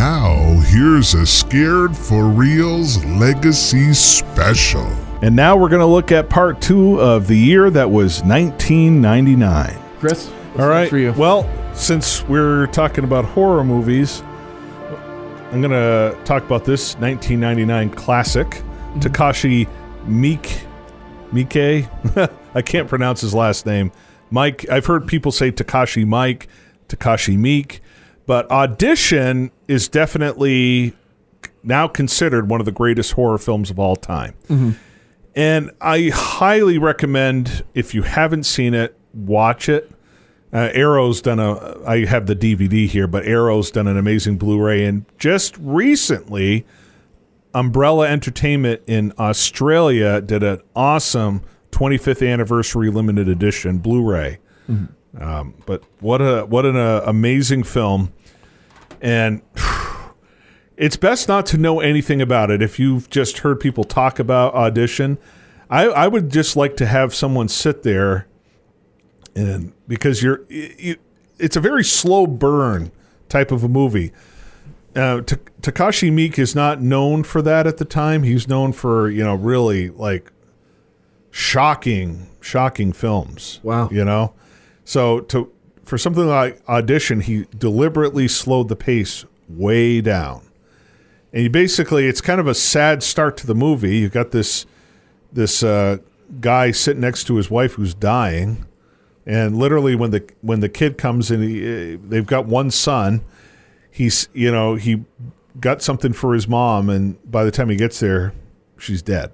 now, here's a Scared for Real's Legacy Special. And now we're going to look at part 2 of the year that was 1999. Chris, all right. For you? Well, since we're talking about horror movies, I'm going to talk about this 1999 classic, Takashi Miike. I can't pronounce his last name. Mike. I've heard people say Takashi Mike, Takashi Miike, but Audition is definitely now considered one of the greatest horror films of all time. Mm-hmm. And I highly recommend, if you haven't seen it, watch it. Arrow's done I have the DVD here, but Arrow's done an amazing Blu-ray. And just recently, Umbrella Entertainment in Australia did an awesome 25th anniversary limited edition Blu-ray. Mm-hmm. But what an amazing film. And it's best not to know anything about it. If you've just heard people talk about Audition, I would just like to have someone sit there, and because it's a very slow burn type of a movie. Takashi Miike is not known for that at the time. He's known for, really like shocking films. Wow. So for something like Audition, he deliberately slowed the pace way down. And it's kind of a sad start to the movie. You've got this guy sitting next to his wife who's dying, and literally when the kid comes in, they've got one son. He got something for his mom, and by the time he gets there, she's dead.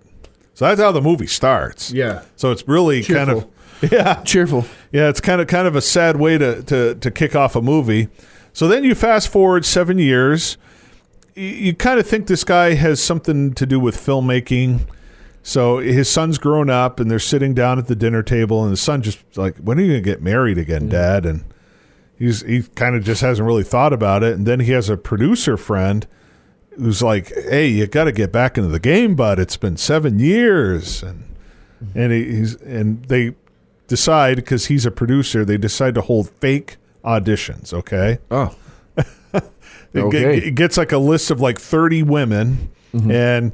So that's how the movie starts. Yeah. So it's really cheerful. Cheerful. Yeah, it's kind of a sad way to kick off a movie. So then you fast forward 7 years. You kind of think this guy has something to do with filmmaking. So his son's grown up, and they're sitting down at the dinner table, and the son just like, "When are you going to get married again, Dad?" And he kind of just hasn't really thought about it. And then he has a producer friend who's like, "Hey, you got to get back into the game, bud. It's been 7 years." And they decide, because he's a producer, they decide to hold fake auditions. Okay. Oh. It gets like a list of like 30 women, and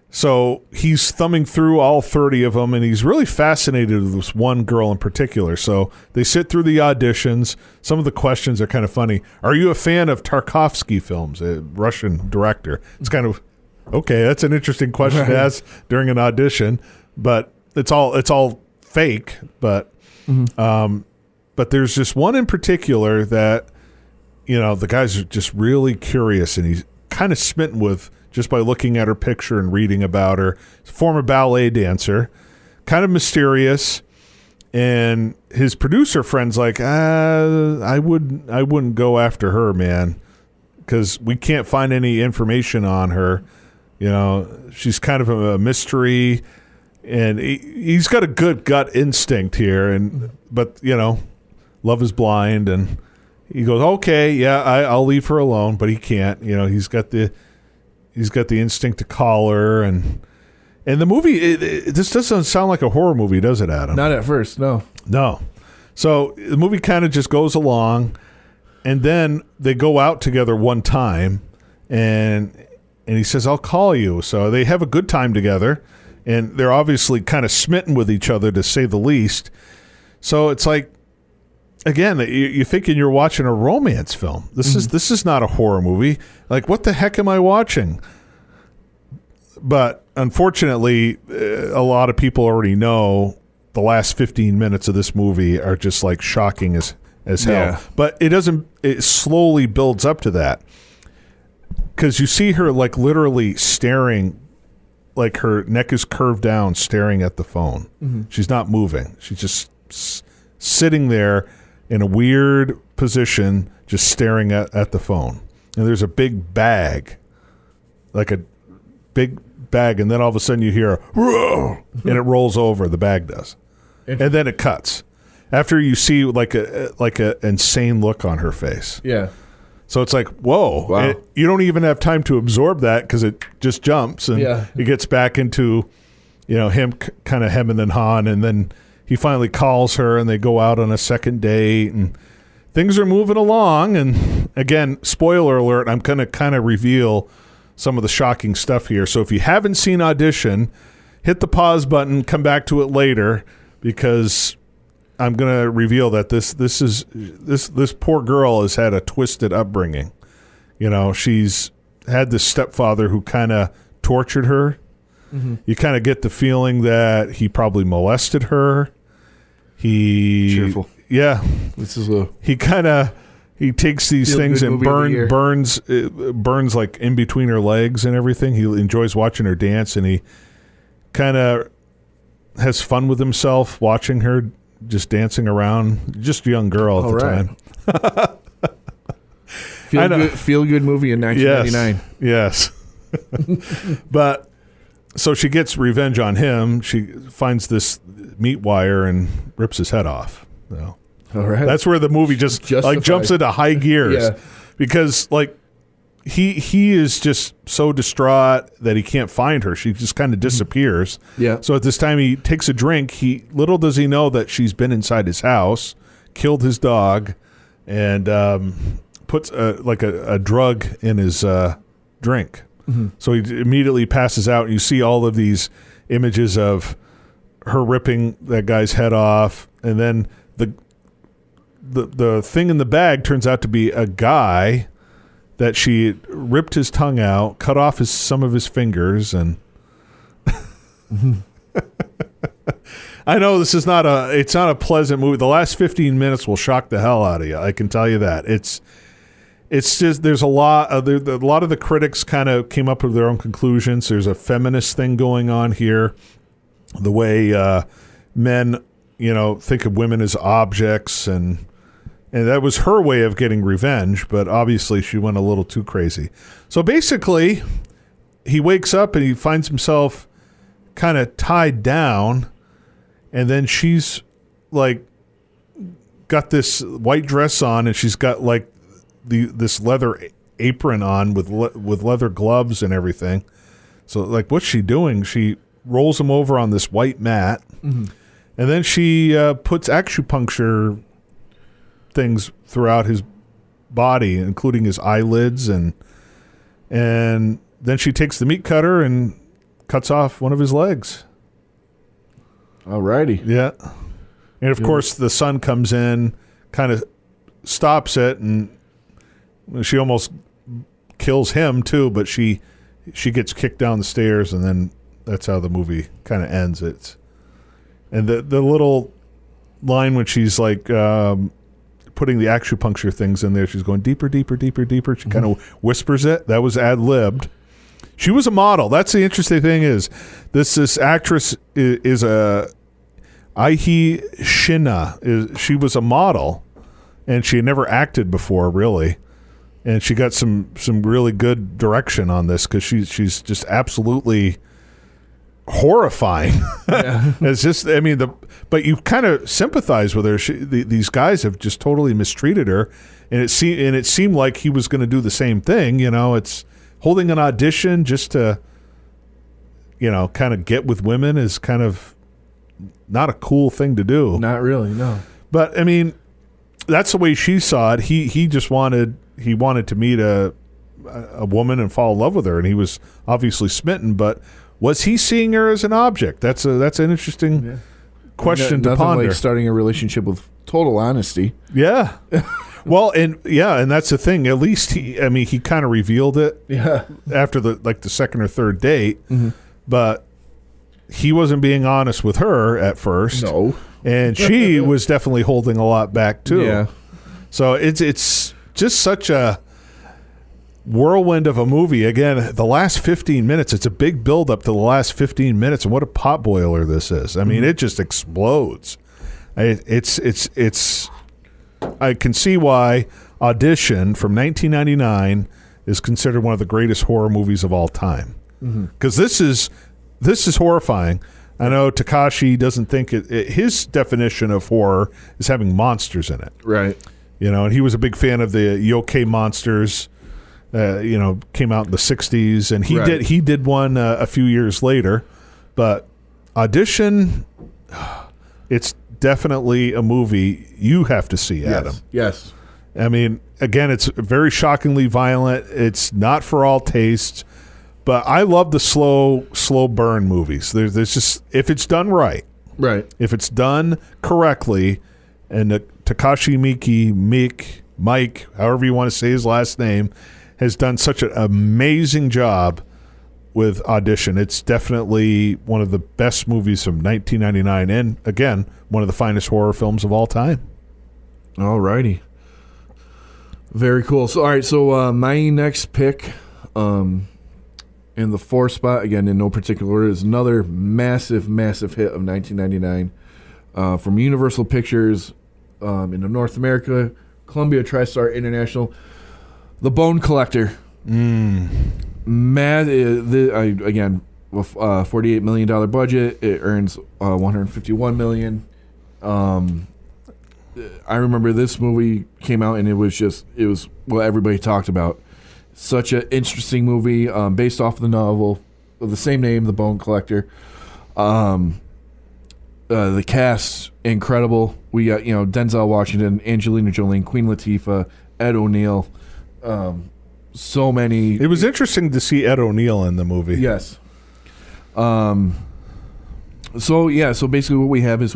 so he's thumbing through all 30 of them, and he's really fascinated with this one girl in particular. So they sit through the auditions. Some of the questions are kind of funny. Are you a fan of Tarkovsky films, a Russian director? It's kind of, okay, that's an interesting question to ask during an audition, but it's all fake. But but there's just one in particular that, the guys are just really curious, and he's kind of smitten with just by looking at her picture and reading about her. Former ballet dancer, kind of mysterious, and his producer friend's like, I wouldn't go after her, man, because we can't find any information on her. She's kind of a mystery, and he's got a good gut instinct here, but love is blind, and he goes, okay, yeah, I'll leave her alone, but he can't. He's got the instinct to call her, and the movie. This doesn't sound like a horror movie, does it, Adam? Not at first, no. No. So the movie kind of just goes along, and then they go out together one time, and he says, "I'll call you." So they have a good time together, and they're obviously kind of smitten with each other, to say the least. So it's like, again, you're thinking you're watching a romance film. This is not a horror movie. Like, what the heck am I watching? But unfortunately, a lot of people already know the last 15 minutes of this movie are just like shocking as hell. Yeah. But it slowly builds up to that, because you see her like literally staring, like her neck is curved down, staring at the phone. Mm-hmm. She's not moving. She's just sitting there in a weird position, just staring at the phone. And there's a big bag, like a big bag, and then all of a sudden you hear a, and it rolls over, the bag does. And then it cuts. After you see like a insane look on her face. Yeah. So it's like, whoa. Wow. You don't even have time to absorb that, because it just jumps, and it gets back into, him kind of hemming and hawing, and then he finally calls her, and they go out on a second date, and things are moving along, and again, spoiler alert, I'm going to kind of reveal some of the shocking stuff here. So if you haven't seen Audition, hit the pause button, come back to it later, because I'm going to reveal that this poor girl has had a twisted upbringing. You know, she's had this stepfather who kind of tortured her. Mm-hmm. You kind of get the feeling that he probably molested her. Cheerful. Yeah. This is he takes these things and burns like in between her legs and everything. He enjoys watching her dance, and he kind of has fun with himself watching her just dancing around. Just a young girl at the time. Feel good movie in 1999. Yes. But so she gets revenge on him. She finds this meat wire and rips his head off. So all right. that's where the movie just like jumps into high gears. Because like he is just so distraught that he can't find her. She just kind of disappears. Yeah. So at this time he takes a drink. Little does he know that she's been inside his house, killed his dog, and puts a drug in his drink. Mm-hmm. So he immediately passes out, and you see all of these images of her ripping that guy's head off, and then the thing in the bag turns out to be a guy that she ripped his tongue out, cut off some of his fingers, and I know this is not a pleasant movie. The last 15 minutes will shock the hell out of you. I can tell you that. It's just there's a lot of the critics kind of came up with their own conclusions. There's a feminist thing going on here. The way men, think of women as objects, and that was her way of getting revenge, but obviously she went a little too crazy. So basically, he wakes up and he finds himself kind of tied down, and then she's like got this white dress on, and she's got like this leather apron on with leather gloves and everything. So like, what's she doing? She rolls him over on this white mat, mm-hmm. and then she puts acupuncture things throughout his body, including his eyelids, and then she takes the meat cutter and cuts off one of his legs. Alrighty. Yeah. And of course the son comes in, kind of stops it, and she almost kills him too, but she gets kicked down the stairs, and then that's how the movie kind of ends. And the little line when she's like putting the acupuncture things in there, she's going deeper, deeper, deeper, deeper. She kind of whispers it. That was ad-libbed. She was a model. That's the interesting thing is this actress is a Aihi Shina. She was a model, and she had never acted before, really. And she got some really good direction on this, because she's just absolutely horrifying. Yeah. It's just, I mean, but you kind of sympathize with her. These guys have just totally mistreated her, and it seemed like he was going to do the same thing. It's holding an audition just to, kind of get with women is kind of not a cool thing to do. Not really, no. But I mean, that's the way she saw it. He just wanted to meet a woman and fall in love with her, and he was obviously smitten. But was he seeing her as an object? That's an interesting question to ponder. Like starting a relationship with total honesty. Yeah. Well, and that's the thing. At least he kind of revealed it. Yeah. After the second or third date, mm-hmm. but he wasn't being honest with her at first. No. And she was definitely holding a lot back too. Yeah. So it's just such a whirlwind of a movie. Again, the last 15 minutes, it's a big build up to the last 15 minutes, and what a potboiler this is. I mean, it just explodes. It's I can see why Audition from 1999 is considered one of the greatest horror movies of all time. Because this is horrifying. I know Takashi doesn't think his definition of horror is having monsters in it. Right. And he was a big fan of the yokai monsters. Came out in the 60s, and he did one a few years later. But Audition, it's definitely a movie you have to see, Adam. Yes. I mean, again, it's very shockingly violent. It's not for all tastes, but I love the slow burn movies. There's just, if it's done right, if it's done correctly, and Takashi Mike, however you want to say his last name, has done such an amazing job with Audition. It's definitely one of the best movies from 1999, and again, one of the finest horror films of all time. All righty. Very cool. So, all right. So, my next pick, in the 4th spot, again in no particular order, is another massive hit of 1999, from Universal Pictures, in North America, Columbia TriStar International, The Bone Collector. Mad. Again, with $48 million budget, it earns $151 million. I remember this movie came out and it was what everybody talked about. Such an interesting movie, based off the novel of the same name, The Bone Collector. The cast, incredible. We got, Denzel Washington, Angelina Jolie, Queen Latifah, Ed O'Neill. So many. It was interesting to see Ed O'Neill in the movie. Yes. So basically what we have is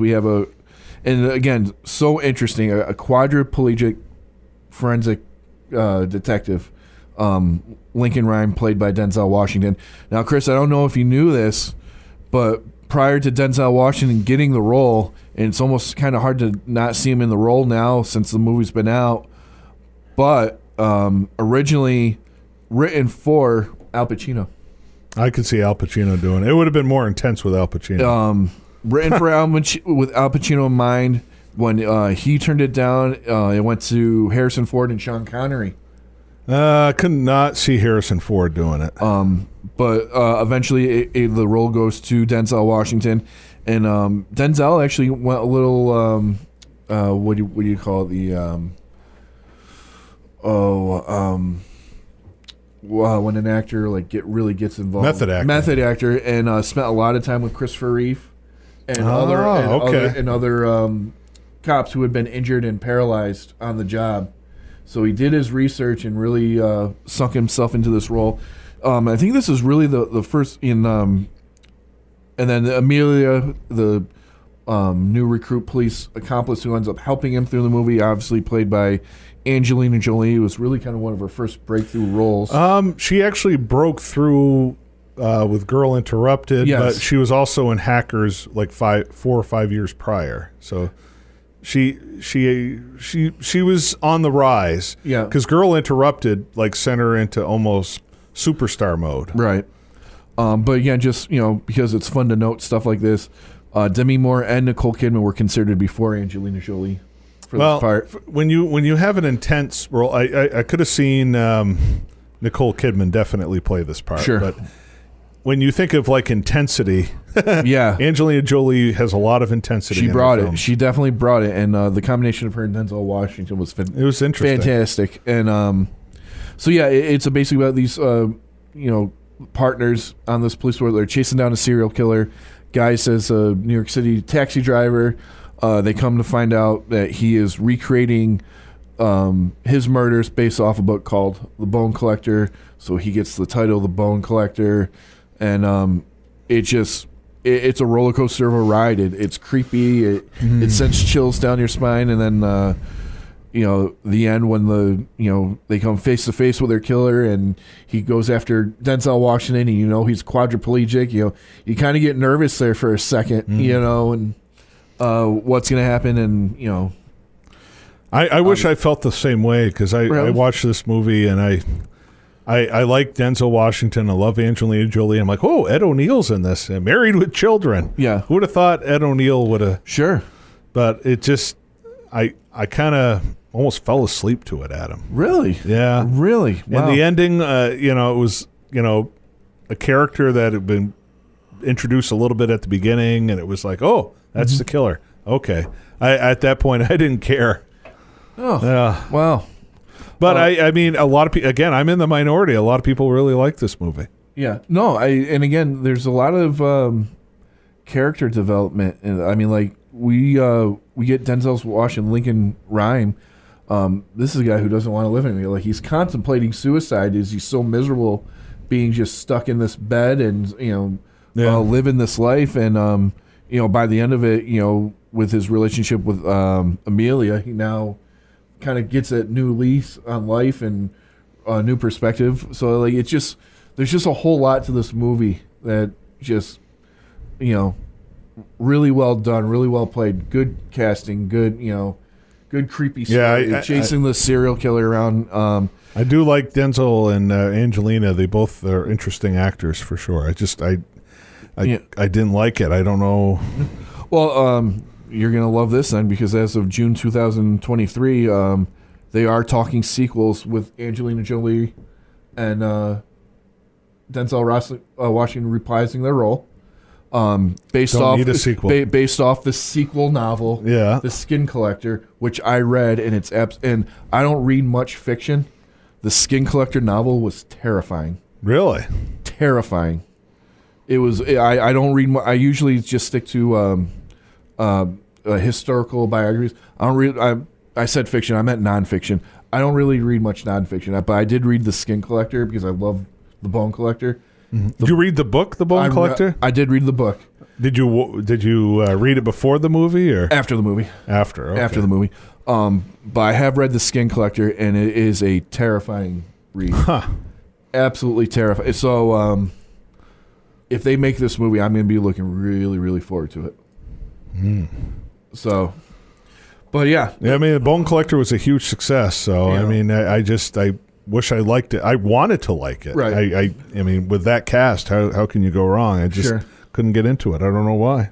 and again, so interesting, a quadriplegic forensic detective, Lincoln Rhyme, played by Denzel Washington. Now, Chris, I don't know if you knew this, but prior to Denzel Washington getting the role, and it's almost kind of hard to not see him in the role now since the movie's been out, but originally written for Al Pacino. I could see Al Pacino doing it. It would have been more intense with Al Pacino. Written for with Al Pacino in mind. When he turned it down, it went to Harrison Ford and Sean Connery. I could not see Harrison Ford doing it. But eventually the role goes to Denzel Washington. And Denzel actually went a little, what do you call it? When an actor really gets involved. Method actor. And spent a lot of time with Christopher Reeve and other cops who had been injured and paralyzed on the job. So he did his research and really sunk himself into this role. I think this is really the first in, and then Amelia, the new recruit police accomplice who ends up helping him through the movie, obviously played by Angelina Jolie. It was really kind of one of her first breakthrough roles. She actually broke through with Girl Interrupted, but she was also in Hackers like 4 or 5 years prior. So she was on the rise. Yeah, because Girl Interrupted sent her into almost superstar mode. Right. But again, just because it's fun to note stuff like this, Demi Moore and Nicole Kidman were considered before Angelina Jolie for this part. When you have an intense role, I could have seen Nicole Kidman definitely play this part. Sure. But when you think of intensity, yeah, Angelina Jolie has a lot of intensity. She brought it. She definitely brought it, and the combination of her and Denzel Washington was it was interesting, fantastic. And so yeah, it's basically about these partners on this police force. They're chasing down a serial killer. Guy says a New York City taxi driver. They come to find out that he is recreating his murders based off a book called The Bone Collector. So he gets the title The Bone Collector. And it's a roller coaster of a ride. It's creepy. It sends chills down your spine. And then, the end when they come face to face with their killer and he goes after Denzel Washington and he's quadriplegic. You kind of get nervous there for a second, and what's going to happen. And, I wish I felt the same way because I watched this movie and I like Denzel Washington. I love Angelina Jolie. I'm like, oh, Ed O'Neill's in this. And Married with Children. Yeah. Who would have thought Ed O'Neill would have? Sure. But it just, I kind of almost fell asleep to it, Adam. Really? Yeah. Really? Wow. And the ending, it was, a character that had been introduced a little bit at the beginning. And it was like, oh, that's the killer. Okay. At that point, I didn't care. Oh. Yeah. Wow. But I mean, a lot of people. Again, I'm in the minority. A lot of people really like this movie. Yeah. No. And again, there's a lot of character development, and I mean, we get Denzel's Washington, Lincoln Rhyme. This is a guy who doesn't want to live anymore. Like, he's contemplating suicide. He's so miserable being just stuck in this bed and, living this life. And, by the end of it, with his relationship with Amelia, he now kind of gets a new lease on life and a new perspective. So, like, there's just a whole lot to this movie that just, really well done, really well played, good casting, good, good creepy story, chasing the serial killer around. I do like Denzel and Angelina. They both are interesting actors for sure. I didn't like it. I don't know. Well, you're gonna love this then, because as of June 2023, they are talking sequels with Angelina Jolie and Denzel Washington reprising their role. Based off the sequel novel, The Skin Collector, which I read, and and I don't read much fiction. The Skin Collector novel was terrifying. Really? Terrifying. It was. I don't read. I usually just stick to historical biographies. I don't read. I said fiction. I meant nonfiction. I don't really read much nonfiction, but I did read The Skin Collector because I love The Bone Collector. Did you read the book, The Bone Collector? I did read the book. Did you read it before the movie or after the movie? After the movie. But I have read The Skin Collector, and it is a terrifying read. Huh. Absolutely terrifying. So, if they make this movie, I'm going to be looking really, really forward to it. So, but yeah. I mean, The Bone Collector was a huge success. So, I mean, I wish I liked it. I wanted to like it. Right. I mean, with that cast, how can you go wrong? I just couldn't get into it. I don't know why.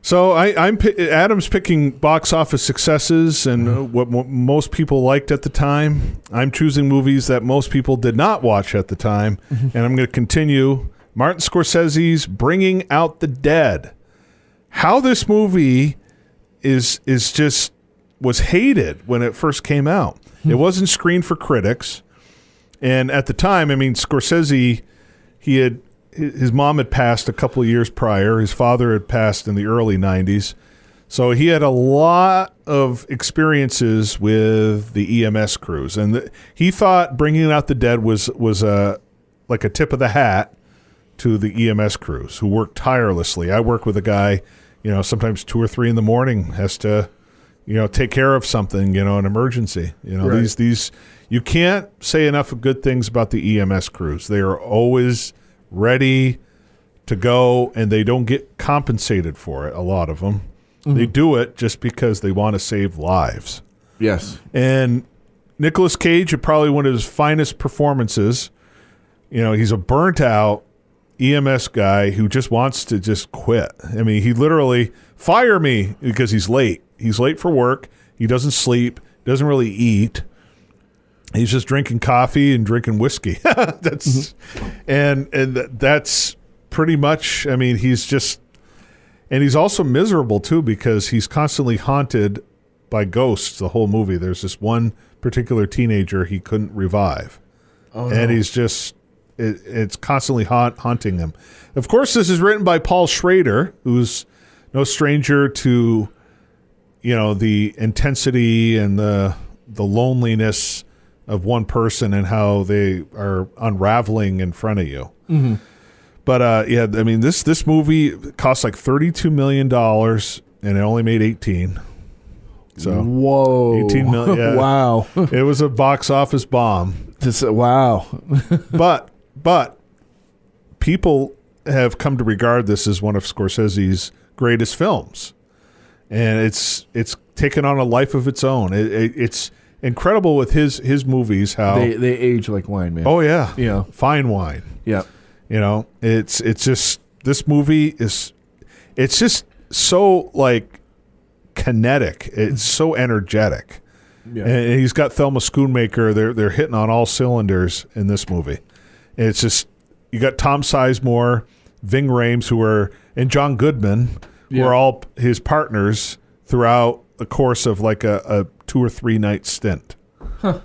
So Adam's picking box office successes and what most people liked at the time. I'm choosing movies that most people did not watch at the time, and I'm going to continue. Martin Scorsese's Bringing Out the Dead. How this movie was hated when it first came out. It wasn't screened for critics, and at the time, I mean, Scorsese, his mom had passed a couple of years prior. His father had passed in the early 90s. So he had a lot of experiences with the EMS crews. And he thought Bringing Out the Dead was like a tip of the hat to the EMS crews who worked tirelessly. I work with a guy, sometimes 2 or 3 in the morning, has to, take care of something, an emergency. Right. These you can't say enough good things about the EMS crews. They are always ready to go, and they don't get compensated for it, a lot of them. They do it just because they want to save lives. Yes. And Nicolas Cage had probably one of his finest performances. He's a burnt-out EMS guy who just wants to just quit. I mean, he literally, fire me, because he's late. He's late for work. He doesn't sleep, doesn't really eat. He's just drinking coffee and drinking whiskey. That's pretty much, I mean, and he's also miserable too, because he's constantly haunted by ghosts the whole movie. There's this one particular teenager he couldn't revive. Oh, no. And he's just, it's constantly haunting him. Of course, this is written by Paul Schrader, who's no stranger to, the intensity and the loneliness of one person and how they are unraveling in front of you. Mm-hmm. But I mean, this movie cost like $32 million, and it only made 18. So whoa, 18 million. Yeah. Wow, it was a box office bomb. Wow. but people have come to regard this as one of Scorsese's greatest films, and it's taken on a life of its own. It's incredible with his movies how they age like wine, man. Oh yeah, fine wine. Yeah, it's just, this movie it's just so like kinetic. It's so energetic. Yeah. And he's got Thelma Schoonmaker. They're hitting on all cylinders in this movie. And it's just, you got Tom Sizemore, Ving Rhames, and John Goodman, who are all his partners throughout the course of like a 2 or 3 night stint. Huh.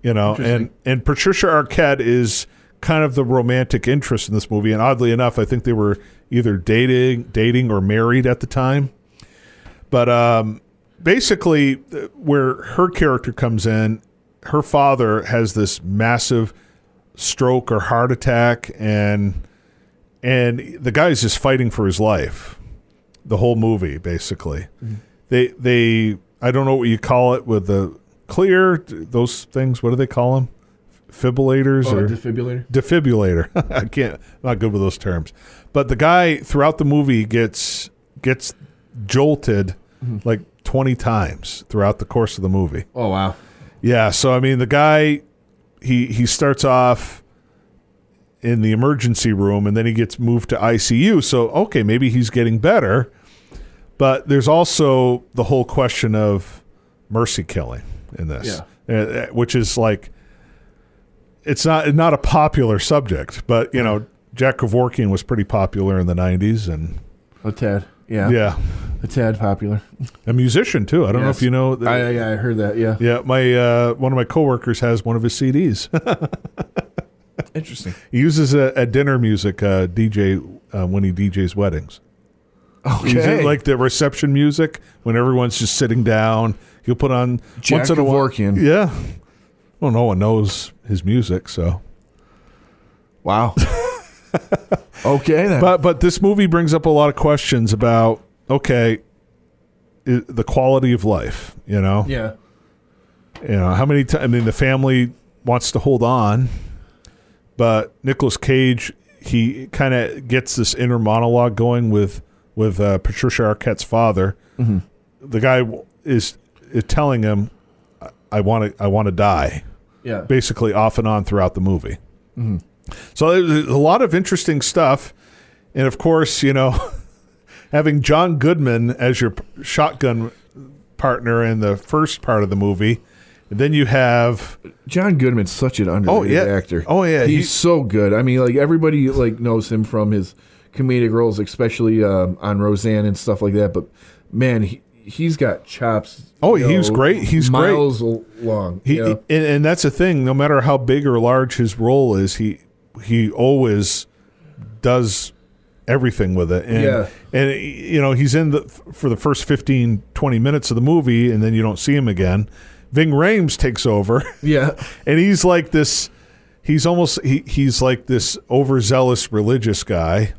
And Patricia Arquette is kind of the romantic interest in this movie. And oddly enough, I think they were either dating or married at the time. But basically, where her character comes in, her father has this massive stroke or heart attack, and the guy's just fighting for his life the whole movie, basically. They I don't know what you call it with the clear, those things, what do they call them? Fibrillators or defibrillator. I'm not good with those terms. But the guy throughout the movie gets jolted like 20 times throughout the course of the movie. Oh wow. Yeah, so I mean the guy he starts off in the emergency room and then he gets moved to ICU. So okay, maybe he's getting better. But there's also the whole question of mercy killing in this. Yeah. Which is like, it's not a popular subject, but you know, Jack Kevorkian was pretty popular in the 90s and a tad. Yeah. Yeah. A tad popular. A musician too. I don't know if you know that. I heard that, yeah. Yeah, my one of my coworkers has one of his CDs. Interesting. He uses a dinner music DJ when he DJs weddings. Okay. Like the reception music when everyone's just sitting down. He'll put on Jack once in a while. Kevorkian. Yeah. Well, no one knows his music, so. Wow. Okay then. But this movie brings up a lot of questions about the quality of life. You know. Yeah. You know how many times? I mean, the family wants to hold on, but Nicolas Cage, he kind of gets this inner monologue going with Patricia Arquette's father. Mm-hmm. The guy is telling him, "I want to die." Yeah. Basically, off and on throughout the movie. Mm-hmm. So there's a lot of interesting stuff, and of course, you know, having John Goodman as your shotgun partner in the first part of the movie, and then you have John Goodman's such an underrated actor. Oh yeah, he's so good. I mean, like everybody like knows him from his comedic roles, especially on Roseanne and stuff like that. But man, he's got chops. Oh, he's great. He's miles great. long. And that's the thing. No matter how big or large his role is, he always does everything with it. And you know, he's in for the first 15, 20 minutes of the movie, and then you don't see him again. Ving Rhames takes over. Yeah. And he's like this. He's like this overzealous religious guy.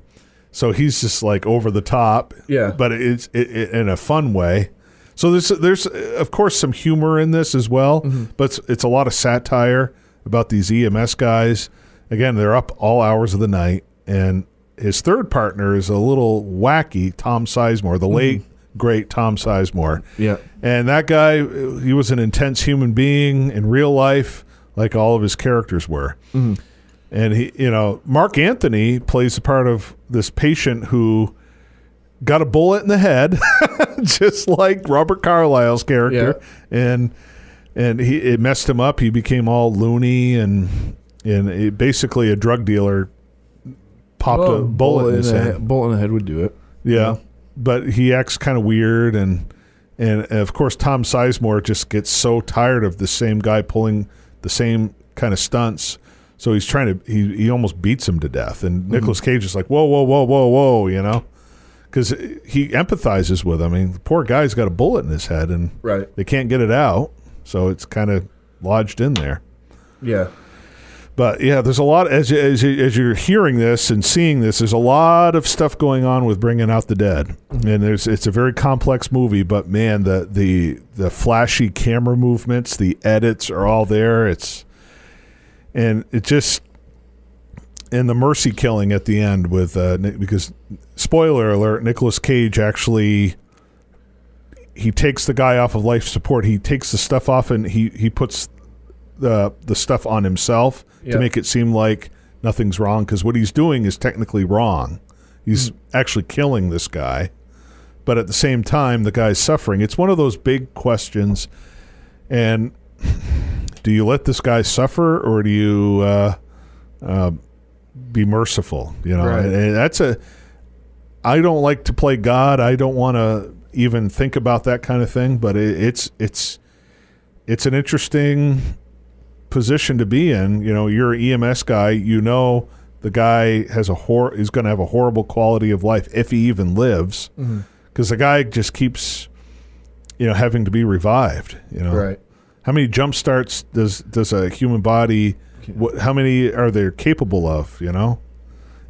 So he's just like over the top, but it's in a fun way. So there's of course some humor in this as well, but it's a lot of satire about these EMS guys. Again, they're up all hours of the night, and his third partner is a little wacky, Tom Sizemore, the late great Tom Sizemore. Yeah, and that guy, he was an intense human being in real life, like all of his characters were. Mm-hmm. And he, you know, Mark Anthony plays the part of this patient who got a bullet in the head, just like Robert Carlyle's character, and it messed him up. He became all loony, and basically a drug dealer popped a bullet in his head. Bullet in the head would do it. Yeah, but he acts kind of weird, and of course Tom Sizemore just gets so tired of the same guy pulling the same kind of stunts. So he's trying to, he almost beats him to death. And Nicolas Cage is like, whoa, you know? Because he empathizes with him. I mean, the poor guy's got a bullet in his head, and they can't get it out. So it's kind of lodged in there. Yeah. But, yeah, there's a lot, as you're hearing this and seeing this, there's a lot of stuff going on with bringing out the dead. And it's a very complex movie, but, man, the flashy camera movements, the edits are all there. And it just, and the mercy killing at the end with, because, spoiler alert, Nicolas Cage actually, he takes the guy off of life support. He takes the stuff off and he puts the stuff on himself to make it seem like nothing's wrong, because what he's doing is technically wrong. He's actually killing this guy. But at the same time, the guy's suffering. It's one of those big questions. And do you let this guy suffer, or do you be merciful? You know, right. And I don't like to play God. I don't want to even think about that kind of thing. But it's an interesting position to be in. You know, you're an EMS guy. You know, the guy has is going to have a horrible quality of life if he even lives, because the guy just keeps having to be revived. Right. How many jump starts does a human body? How many are they capable of?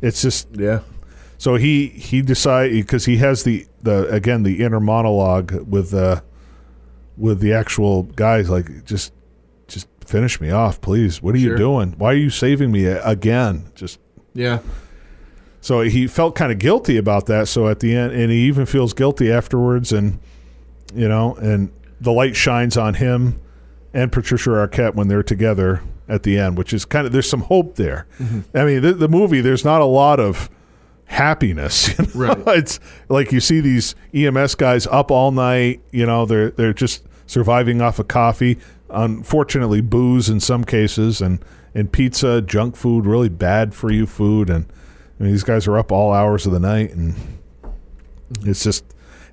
It's just So he decided, because he has the inner monologue with the actual guys, like, just finish me off, please. What are you doing? Why are you saving me again? So he felt kind of guilty about that. So at the end, and he even feels guilty afterwards, and and the light shines on him and Patricia Arquette when they're together at the end, which is there's some hope there. I mean, the movie, there's not a lot of happiness. Right. It's like you see these EMS guys up all night. They're just surviving off of coffee, unfortunately booze in some cases, and pizza, junk food, really bad for you food. And these guys are up all hours of the night, and it's just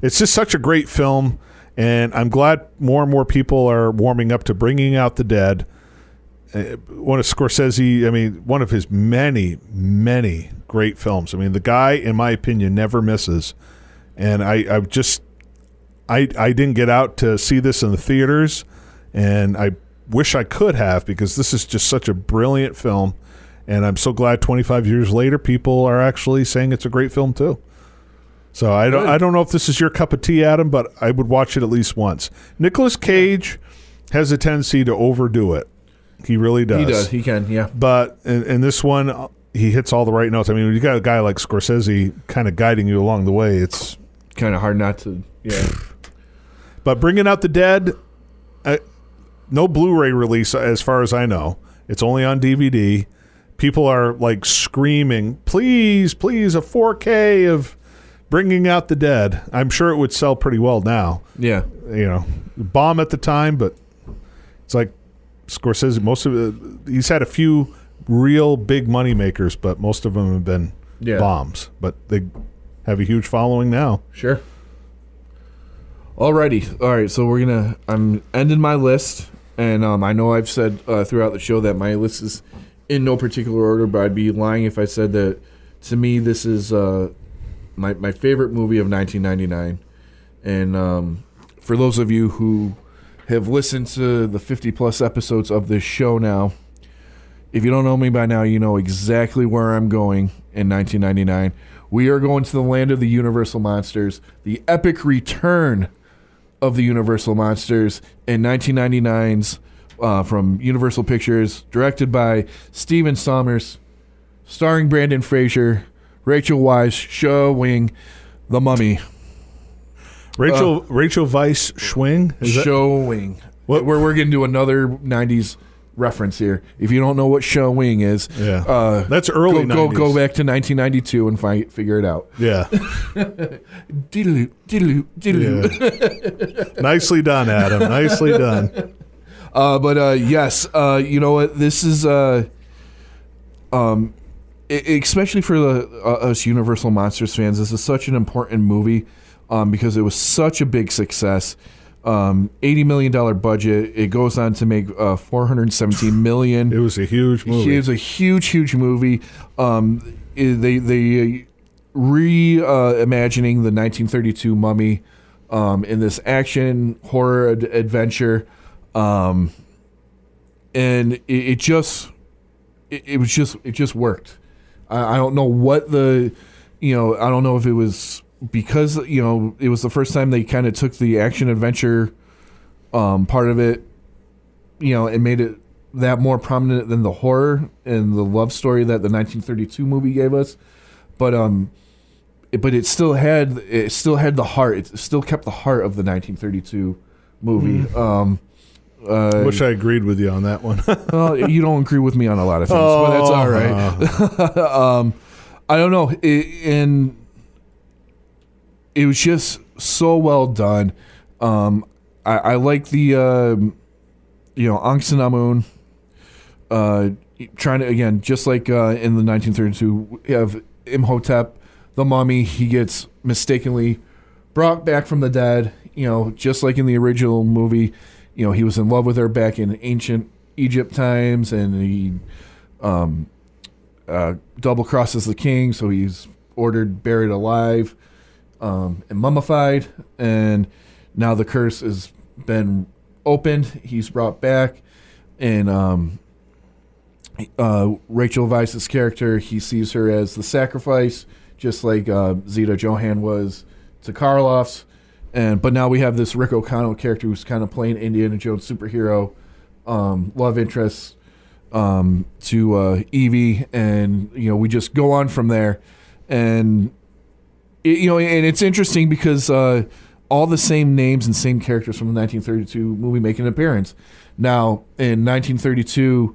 such a great film. And I'm glad more and more people are warming up to Bringing Out the Dead. One of Scorsese, one of his many, many great films. The guy, in my opinion, never misses. And I didn't get out to see this in the theaters, and I wish I could have, because this is just such a brilliant film. And I'm so glad 25 years later, people are actually saying it's a great film too. So I don't know if this is your cup of tea, Adam, but I would watch it at least once. Nicolas Cage has a tendency to overdo it. He really does. He does. He can, yeah. But in this one, he hits all the right notes. When you got a guy like Scorsese kind of guiding you along the way, it's kind of hard not to, But Bringing Out the Dead, no Blu-ray release as far as I know. It's only on DVD. People are like screaming, please, a 4K of Bringing Out the Dead. I'm sure it would sell pretty well now. Yeah. Bomb at the time, but it's like Scorsese, most of it, he's had a few real big money makers, but most of them have been bombs. But they have a huge following now. Sure. Alrighty. All right, so I'm ending my list, and I know I've said throughout the show that my list is in no particular order, but I'd be lying if I said that, to me, this is my favorite movie of 1999. And for those of you who have listened to the 50-plus episodes of this show now, if you don't know me by now, you know exactly where I'm going in 1999. We are going to the land of the Universal Monsters, the epic return of the Universal Monsters in 1999's from Universal Pictures, directed by Steven Sommers, starring Brandon Fraser, Rachel Weisz, showing The Mummy. Rachel Weisz Schwing? Showing. We're going to do another 90s reference here. If you don't know what showing is, that's early 90s. Go back to 1992 and figure it out. Yeah. Diddle-oo, diddle-oo, diddle-oo. Nicely done, Adam. Nicely done. But yes, you know what? This is especially for us Universal Monsters fans, this is such an important movie because it was such a big success. $80 million budget. It goes on to make $417 million. It was a huge movie. It was a huge movie. They reimagining the 1932 Mummy in this action horror adventure, and it just worked. I don't know what I don't know if it was because it was the first time they kind of took the action adventure part of it, and made it that more prominent than the horror and the love story that the 1932 movie gave us. But it still had the heart. It still kept the heart of the 1932 movie. Wish I agreed with you on that one. Well, you don't agree with me on a lot of things, but that's all right. I don't know. It was just so well done. I like the Ankh Sanamun trying to, again, just like in the 1932, we have Imhotep, the mummy. He gets mistakenly brought back from the dead, just like in the original movie. He was in love with her back in ancient Egypt times, and he double crosses the king, so he's ordered buried alive and mummified. And Now the curse has been opened. He's brought back, and Rachel Weisz's character, he sees her as the sacrifice, just like Zeta Johan was to Karloff's. But now we have this Rick O'Connell character who's kind of playing Indiana Jones superhero love interest to Evie, and we just go on from there. And and it's interesting because all the same names and same characters from the 1932 movie make an appearance. Now, in 1932,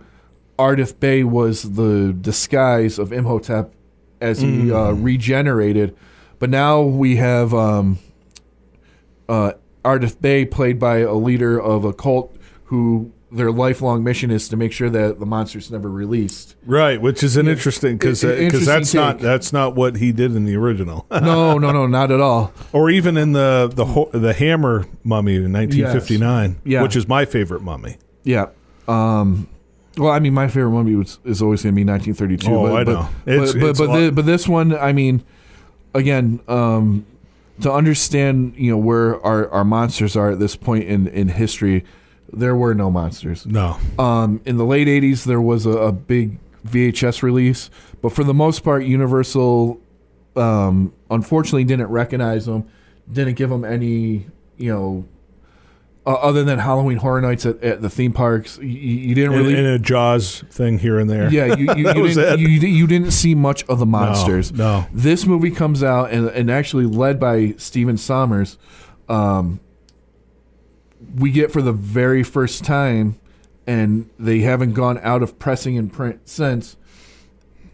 Ardith Bey was the disguise of Imhotep as he regenerated. But now we have Ardith Bey, played by a leader of a cult who their lifelong mission is to make sure that the monster's never released. Right, which is an interesting, because that's take. that's not what he did in the original. No, not at all. Or even in the Hammer mummy in 1959, Yes. Yeah. which is my favorite mummy. Yeah. Well, I mean, my favorite movie is always going to be 1932. Oh, I know. But this one, I mean, again, to understand, where our monsters are at this point in history, there were no monsters. No. In the late 80s, there was a big VHS release, but for the most part, Universal, unfortunately, didn't recognize them, didn't give them any, other than Halloween Horror Nights at the theme parks. You didn't really... And a Jaws thing here and there. Yeah, you didn't see much of the monsters. No. This movie comes out, and actually led by Stephen Sommers, we get for the very first time, and they haven't gone out of pressing and print since,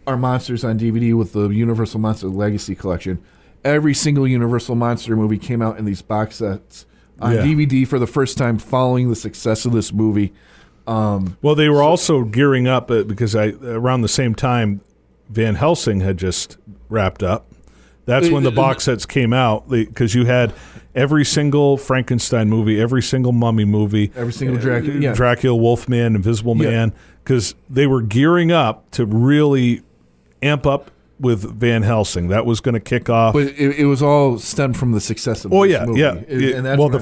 our monsters on DVD with the Universal Monster Legacy Collection. Every single Universal Monster movie came out in these box sets on DVD for the first time following the success of this movie. Well, they were also gearing up because around the same time, Van Helsing had just wrapped up. That's when the box sets came out, because you had every single Frankenstein movie, every single Mummy movie, every single Dracula, Dracula, Wolfman, Invisible Man, because they were gearing up to really amp up with Van Helsing. That was going to kick off. But it was all stemmed from the success of this movie. And that's well, the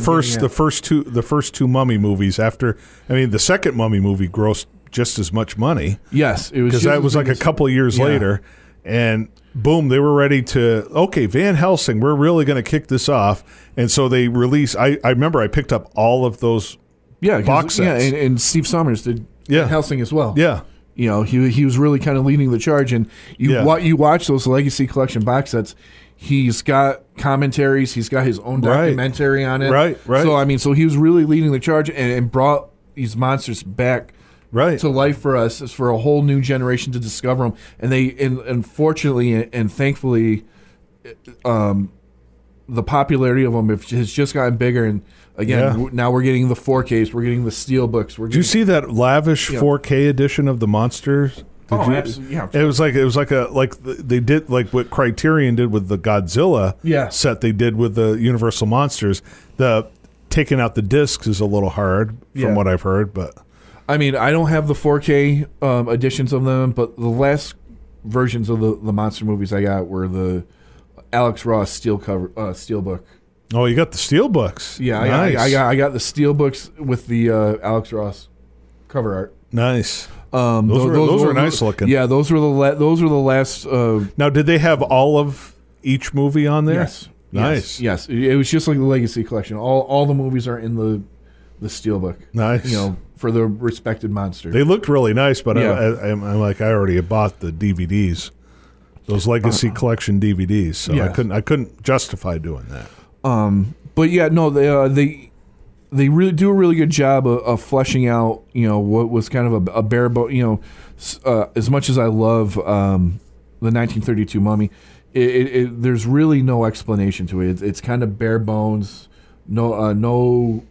first two Mummy movies after, the second Mummy movie grossed just as much money. Yes, it was, because that was like a couple of years later, and boom, they were ready to, okay, Van Helsing, we're really going to kick this off. And so they released, I remember I picked up all of those box sets. Yeah, and Steve Sommers did Van Helsing as well. Yeah. He was really kind of leading the charge. And you watch those Legacy Collection box sets, he's got commentaries, he's got his own documentary on it. Right. So he was really leading the charge and brought these monsters back to life for us, for a whole new generation to discover them. And unfortunately and thankfully, the popularity of them has just gotten bigger. And again, now we're getting the 4Ks, we're getting the Steelbooks. Did you see that lavish 4K edition of the monsters? Absolutely. Yeah. It was like they did like what Criterion did with the Godzilla set. They did with the Universal Monsters. The taking out the discs is a little hard from what I've heard, but. I don't have the 4K editions of them, but the last versions of the monster movies I got were the Alex Ross Steelbook. Oh, you got the Steelbooks. Yeah, nice. I got the Steelbooks with the Alex Ross cover art. Nice. Those were nice looking. Yeah, those were the last. Now, did they have all of each movie on there? Yes. Nice. Yes. It was just like the Legacy Collection. All the movies are in the Steelbook. Nice. For the respected monsters. They looked really nice, but I'm like, I already bought the DVDs, those Legacy Collection DVDs, so I couldn't justify doing that. But yeah, no, they really do a really good job of fleshing out, what was kind of a bare bone, as much as I love the 1932 Mummy, there's really no explanation to it. It's kind of bare bones, no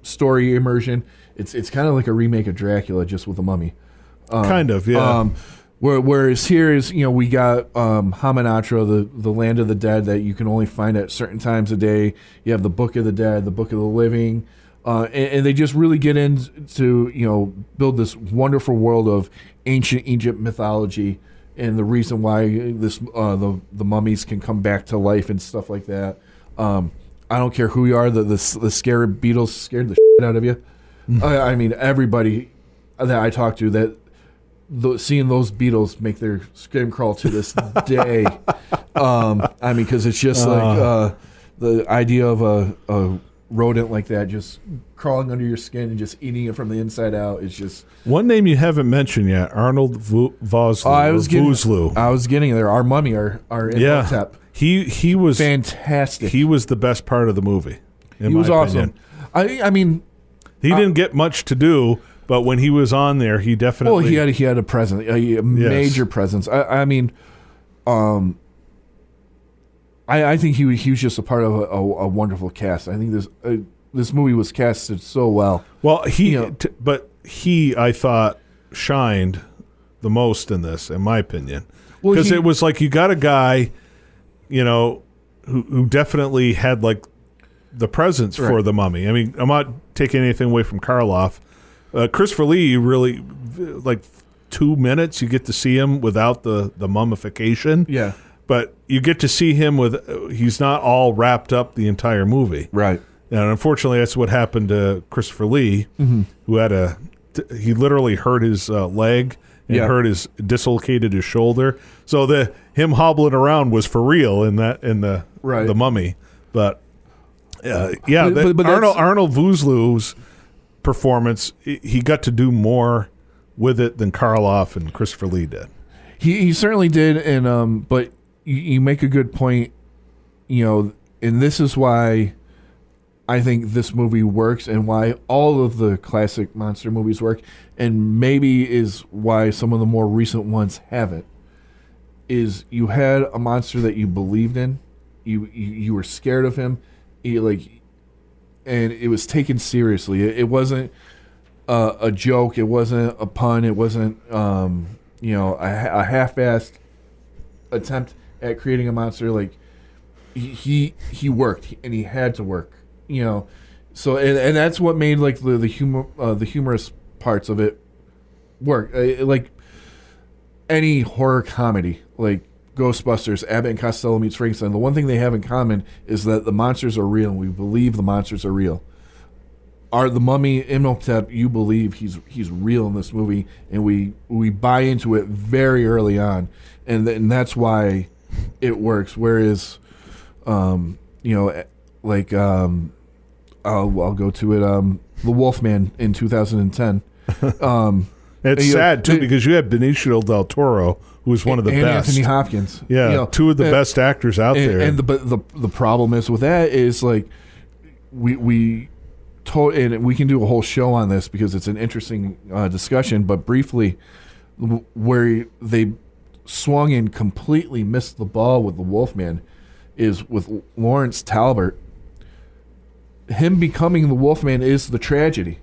story immersion. It's kind of like a remake of Dracula, just with a mummy. Kind of, yeah. Whereas here is, we got Hamunaptra, the land of the dead that you can only find at certain times of day. You have the Book of the Dead, the Book of the Living, and they just really get into build this wonderful world of ancient Egypt mythology and the reason why this the mummies can come back to life and stuff like that. I don't care who you are. The scared Beatles scared the shit out of you. I mean, everybody that I talk to seeing those Beatles make their skin crawl to this day. I mean, because it's just like the idea of a rodent like that just crawling under your skin and just eating it from the inside out is just... One name you haven't mentioned yet, Arnold Vosloo. I was getting there. Our mummy, our Imhotep. He was fantastic. He was the best part of the movie. He was awesome. I mean, he didn't get much to do, but when he was on there, he definitely... Well, he had a presence, a major presence. I mean, I think he was just a part of a wonderful cast. I think this movie was casted so well. Well, he I thought shined the most in this, in my opinion, because it was like you got a guy, who definitely had like the presence for the mummy. I mean, I'm not taking anything away from Karloff. Christopher Lee, you really like 2 minutes you get to see him without the mummification. Yeah. But you get to see him he's not all wrapped up the entire movie. Right. And unfortunately, that's what happened to Christopher Lee, who had he literally hurt his leg and dislocated his shoulder. So him hobbling around was for real in the Mummy. But Arnold Vosloo's performance, he got to do more with it than Karloff and Christopher Lee did. He certainly did, and but you make a good point, and this is why I think this movie works and why all of the classic monster movies work, and maybe is why some of the more recent ones haven't, is you had a monster that you believed in, you were scared of him, and it was taken seriously. It wasn't a joke, it wasn't a pun, it wasn't a half-assed attempt at creating a monster. Like he worked, and he had to work. So and that's what made like the humorous parts of it work. Like any horror comedy, like Ghostbusters, Abbott and Costello meets Frankenstein. The one thing they have in common is that the monsters are real, and we believe the monsters are real. The Mummy, Imhotep, you believe he's real in this movie, and we buy into it very early on, and that's why it works. Whereas, I'll go to it. The Wolfman in 2010. It's sad too because you have Benicio del Toro, who was one of the best. Anthony Hopkins. Yeah, two of the best actors out there. And the problem is with that is like and we can do a whole show on this because it's an interesting discussion. But briefly, where they swung and completely missed the ball with the Wolfman is with Lawrence Talbot. Him becoming the Wolfman is the tragedy.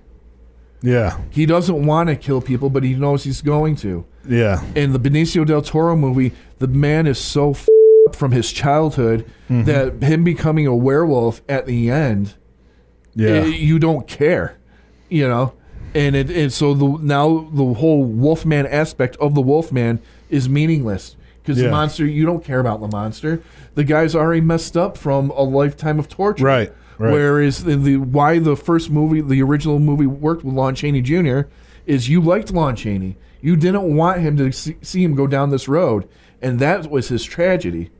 Yeah. He doesn't want to kill people, but he knows he's going to. Yeah. In the Benicio del Toro movie, the man is so up from his childhood that him becoming a werewolf at the end, you don't care, And so now the whole Wolfman aspect of the Wolfman is meaningless because the monster, you don't care about the monster. The guy's already messed up from a lifetime of torture. Right. Whereas why the first movie, the original movie, worked with Lon Chaney Jr. is you liked Lon Chaney. You didn't want him to see him go down this road, and that was his tragedy.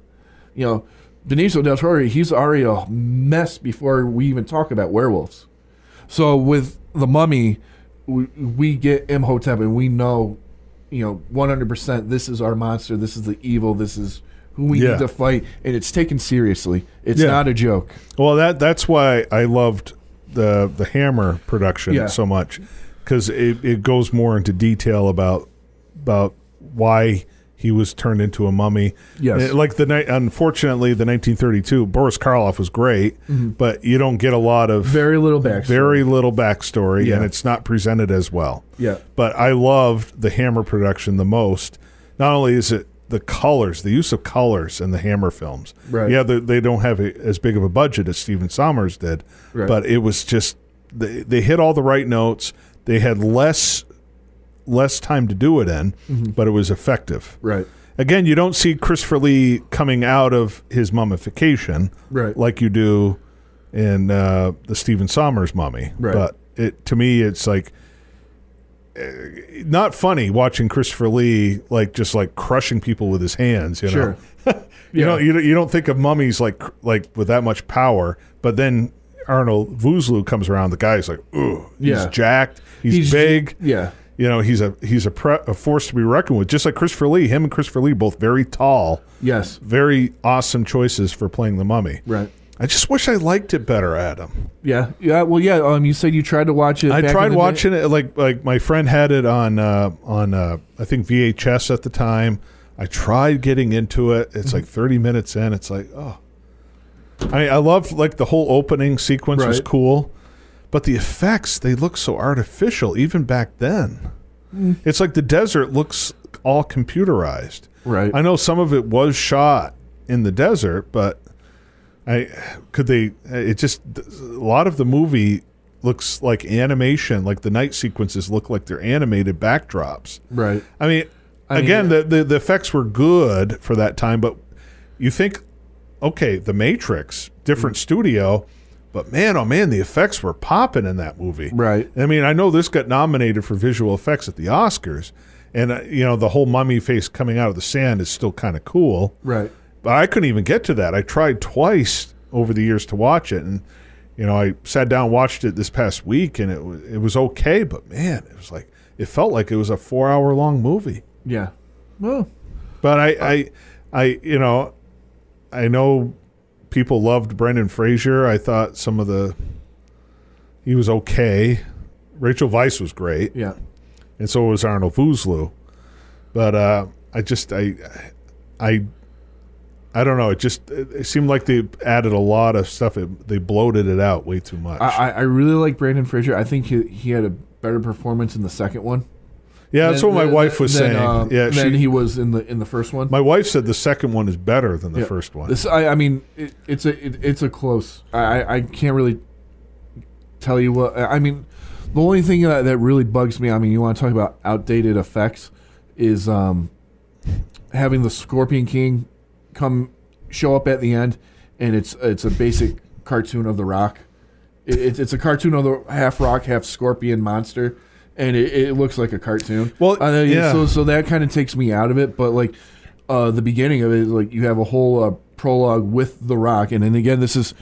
Benicio del Toro, he's already a mess before we even talk about werewolves. So with the Mummy, we get Imhotep, and we know, 100% this is our monster. This is the evil. This is who we need to fight, and it's taken seriously. It's not a joke. Well, that's why I loved the Hammer production so much, because it goes more into detail about why he was turned into a mummy. Yes. Unfortunately, the 1932 Boris Karloff was great, but you don't get a lot of very little backstory, and it's not presented as well. Yeah. But I loved the Hammer production the most. Not only is it the colors, the use of colors in the Hammer films. Right. Yeah, they don't have as big of a budget as Stephen Sommers did, but it was just they hit all the right notes. They had less time to do it in, but it was effective. Right. again, you don't see Christopher Lee coming out of his mummification, Right. like you do in the Stephen Sommers Mummy. Right. But to me, it's like not funny watching Christopher Lee just crushing people with his hands. You know, Sure. you don't think of mummies like with that much power, but then Arnold Vosloo comes around. The guy's like, ooh, he's jacked, he's big. Yeah. You know, he's a force to be reckoned with, just like Christopher Lee. Him and Christopher Lee both very tall. Yes. Very awesome choices for playing the Mummy. Right. I just wish I liked it better, Adam. Yeah. Yeah. Well, yeah. You said you tried to watch it. I tried watching it. Like my friend had it on I think VHS at the time. I tried getting into it. It's like 30 minutes in. It's like, oh. I loved the whole opening sequence was cool. But the effects, they look so artificial, even back then. It's like the desert looks all computerized. Right. I know some of it was shot in the desert, but a lot of the movie looks like animation, like the night sequences look like they're animated backdrops. Right. I mean, the effects were good for that time, but you think, okay, The Matrix, different studio, but man, oh man, the effects were popping in that movie. Right. I mean, I know this got nominated for visual effects at the Oscars, and the whole mummy face coming out of the sand is still kind of cool. Right. But I couldn't even get to that. I tried twice over the years to watch it, and I sat down and watched it this past week, and it was okay, but man, it felt like it was a 4-hour long movie. Yeah. Well, but I know people loved Brendan Fraser. I thought he was okay. Rachel Weisz was great. Yeah. And so was Arnold Vosloo. But I don't know. It seemed like they added a lot of stuff. They bloated it out way too much. I really like Brendan Fraser. I think he had a better performance in the second one. Yeah, that's what my wife was saying. Than he was in the first one. My wife said the second one is better than the first one. It's a close. I can't really tell you what. I mean, the only thing that really bugs me. I mean, you want to talk about outdated effects, is having the Scorpion King show up at the end, and it's a basic cartoon of the Rock. It's a cartoon of the half Rock, half Scorpion monster. And it looks like a cartoon. Well, So that kind of takes me out of it. But the beginning of it is you have a whole prologue with The Rock, and then again, this is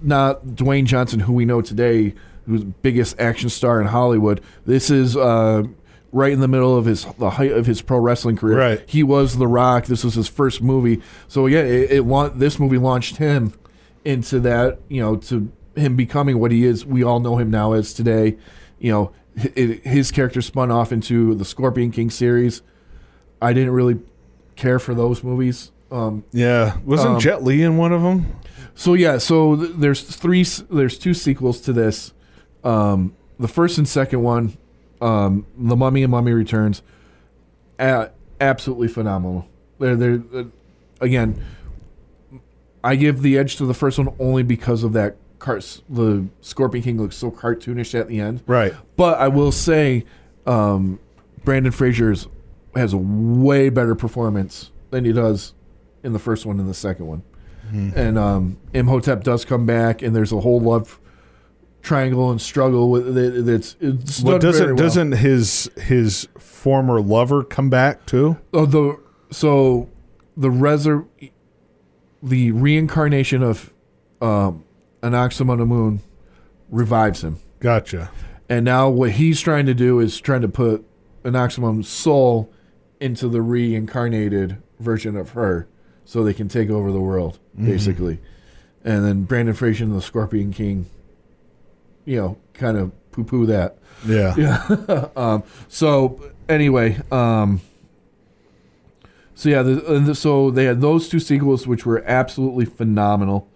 not Dwayne Johnson, who we know today, who's the biggest action star in Hollywood. This is right in the middle of the height of his pro wrestling career. Right. He was The Rock. This was his first movie. So again, this movie launched him into that. To him becoming what he is. We all know him now as today. His character spun off into the Scorpion King series. I didn't really care for those movies. Wasn't Jet Li in one of them? So there's two sequels to this. The first and second one, The Mummy and Mummy Returns, absolutely phenomenal. They're again, I give the edge to the first one only because of that. The Scorpion King looks so cartoonish at the end. Right. But I will say Brendan Fraser has a way better performance than he does in the first one and the second one. Mm-hmm. And Imhotep does come back, and there's a whole love triangle and struggle with it. It's doesn't his former lover come back too? The reincarnation of Anaximon revives him. Gotcha. And now what he's trying to do is trying to put Anaximon's soul into the reincarnated version of her so they can take over the world, basically. And then Brendan Fraser and the Scorpion King, kind of poo-poo that. Yeah. Yeah. So anyway, so they had those two sequels, which were absolutely phenomenal.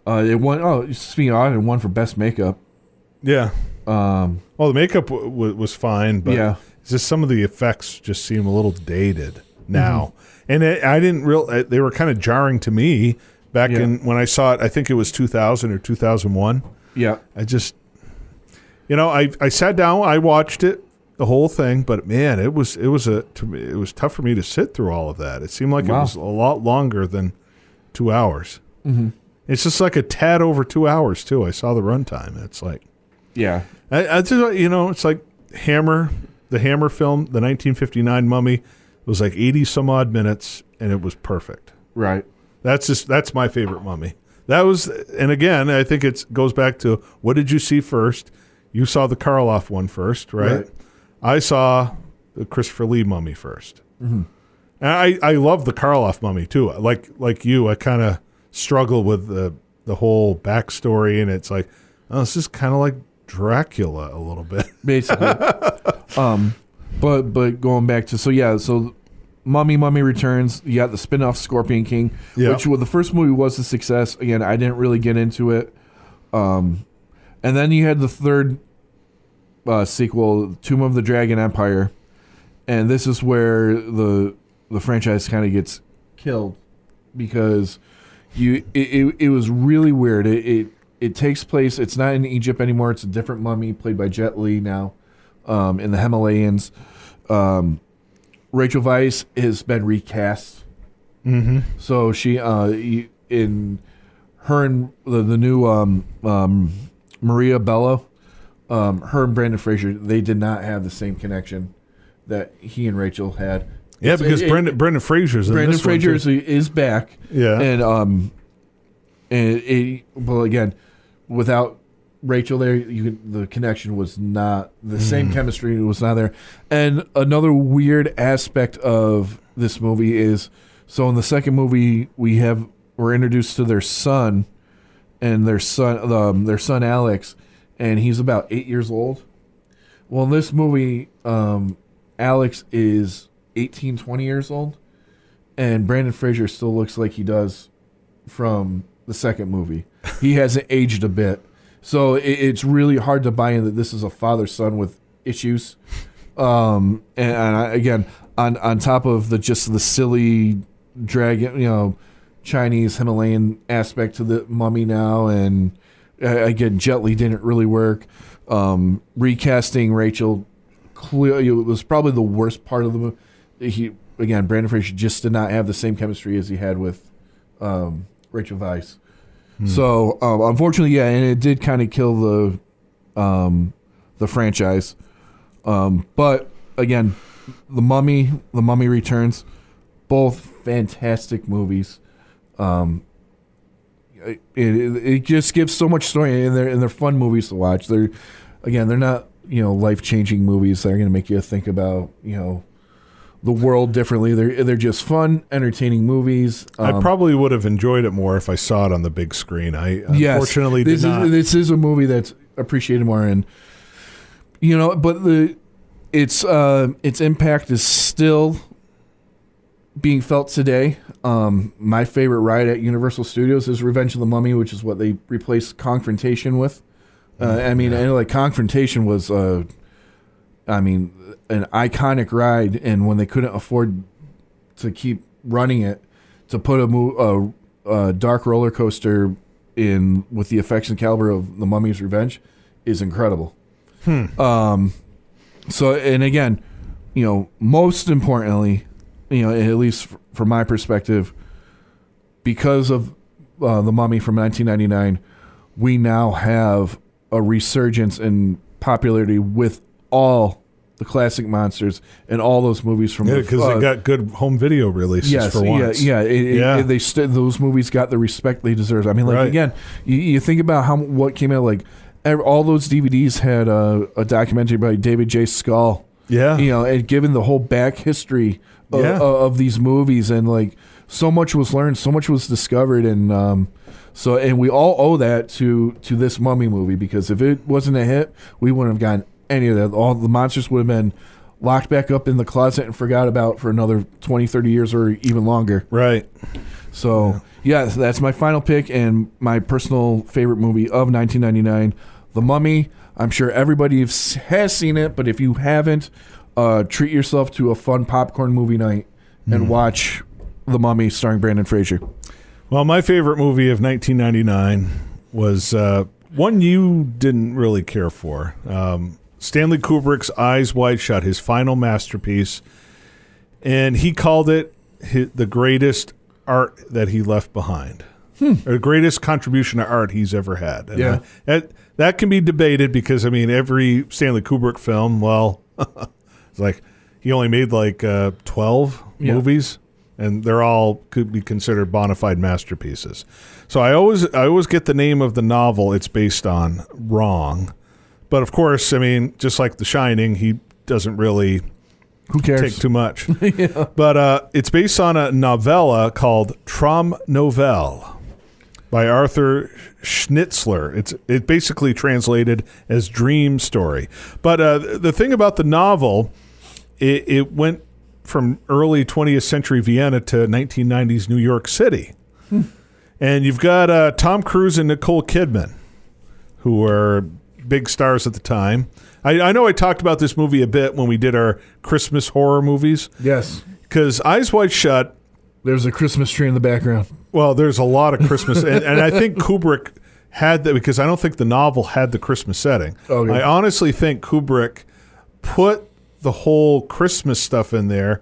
It won. Oh, speaking of, it won for best makeup. Yeah. The makeup was fine, but it's just some of the effects just seem a little dated now, and I didn't they were kind of jarring to me back in when I saw it. I think it was 2000 or 2001. Yeah. I just, I sat down, I watched it, the whole thing, but man, it was tough for me to sit through all of that. It seemed like it was a lot longer than 2 hours. Mm-hmm. It's just like a tad over 2 hours too. I saw the runtime. It's like, yeah, I just, it's like Hammer, the Hammer film, the 1959 Mummy. It was like 80 some odd minutes, and it was perfect. Right. That's my favorite Mummy. That was, and again, I think it goes back to, what did you see first? You saw the Karloff one first, right? I saw the Christopher Lee Mummy first. Mm-hmm. And I love the Karloff Mummy too. Like you, I kind of struggle with the whole backstory, and it's like, oh, this is kind of like Dracula a little bit, basically. But going back to so Mummy Returns. You got the spin-off Scorpion King, which the first movie was a success. Again, I didn't really get into it. And then you had the third sequel, Tomb of the Dragon Empire, and this is where the franchise kind of gets killed because it was really weird. It takes place. It's not in Egypt anymore. It's a different mummy played by Jet Li now, in the Himalayas. Rachel Weisz has been recast. Mm-hmm. So she in her and the new Maria Bello, her and Brandon Fraser, they did not have the same connection that he and Rachel had. Yeah, because Brendan Fraser's in this one too. is back. Yeah, well, again, without Rachel there, the connection was not the same. Chemistry was not there. And another weird aspect of this movie is, so in the second movie we're introduced to their son, and their son Alex, and he's about 8 years old. Well, in this movie, Alex is 18, 20 years old, and Brandon Fraser still looks like he does from the second movie. He hasn't aged a bit. So it's really hard to buy in that this is a father-son with issues. Again, on top of the silly dragon, Chinese Himalayan aspect to the mummy now, and again, Jet Li didn't really work. Recasting Rachel, clearly, it was probably the worst part of the movie. Brandon Fraser just did not have the same chemistry as he had with Rachel Weisz. So unfortunately, and it did kind of kill the franchise. But again, the Mummy Returns, both fantastic movies. It just gives so much story, and they're fun movies to watch. They're not life-changing movies that are going to make you think about the world differently. They're just fun, entertaining movies. I probably would have enjoyed it more if I saw it on the big screen. I unfortunately did not. This is a movie that's appreciated more, and but its impact is still being felt today. My favorite ride at Universal Studios is Revenge of the Mummy, which is what they replaced Confrontation with. And Confrontation was an iconic ride, and when they couldn't afford to keep running it, to put a dark roller coaster in with the effects and caliber of The Mummy's Revenge is incredible. So, and again, most importantly, at least from my perspective, because of The Mummy from 1999, we now have a resurgence in popularity with all the classic monsters and all those movies from because they got good home video releases for once. Those movies got the respect they deserve. Right. Again, you think about what came out, all those DVDs had a documentary by David J. Skull. Yeah, and given the whole back history of these movies, and so much was learned, so much was discovered, and and we all owe that to this Mummy movie, because if it wasn't a hit, we wouldn't have gotten any of that. All the monsters would have been locked back up in the closet and forgot about for another 20, 30 years or even longer. Right. So, that's my final pick and my personal favorite movie of 1999, The Mummy. I'm sure everybody has seen it, but if you haven't, treat yourself to a fun popcorn movie night and watch The Mummy starring Brandon Fraser. Well, my favorite movie of 1999 was one you didn't really care for. Stanley Kubrick's Eyes Wide Shut, his final masterpiece, and he called it the greatest art that he left behind, or the greatest contribution to art he's ever had. And that can be debated because, I mean, every Stanley Kubrick film, well, it's like he only made like 12 movies, and they're all could be considered bona fide masterpieces. So I always get the name of the novel it's based on wrong. But of course, I mean, just like The Shining, he doesn't really take too much. But it's based on a novella called Traum Novelle by Arthur Schnitzler. It basically translated as dream story. But the thing about the novel, it went from early 20th century Vienna to 1990s New York City. And you've got Tom Cruise and Nicole Kidman, who were big stars at the time. I know I talked about this movie a bit when we did our Christmas horror movies. Yes. Because Eyes Wide Shut. There's a Christmas tree in the background. Well, there's a lot of Christmas. and I think Kubrick had that because I don't think the novel had the Christmas setting. Okay. I honestly think Kubrick put the whole Christmas stuff in there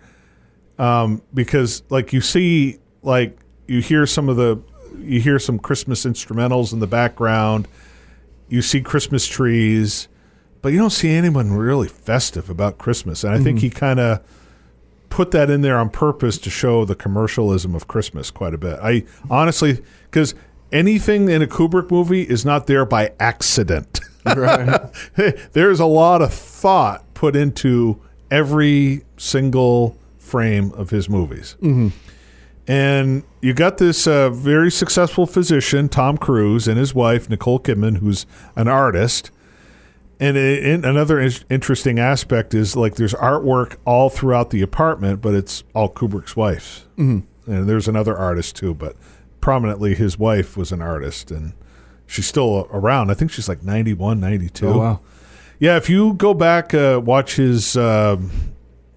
because, like, you see, like, you hear some Christmas instrumentals in the background. You see Christmas trees, but you don't see anyone really festive about Christmas. And I think he kind of put that in there on purpose to show the commercialism of Christmas quite a bit. I honestly, because anything in a Kubrick movie is not there by accident. Right. There's a lot of thought put into every single frame of his movies. And you got this very successful physician, Tom Cruise, and his wife, Nicole Kidman, who's an artist. And another interesting aspect is, like, there's artwork all throughout the apartment, but it's all Kubrick's wife's. And there's another artist, too, but prominently his wife was an artist, and she's still around. I think she's like 91, 92. Oh, wow. Yeah, if you go back, watch his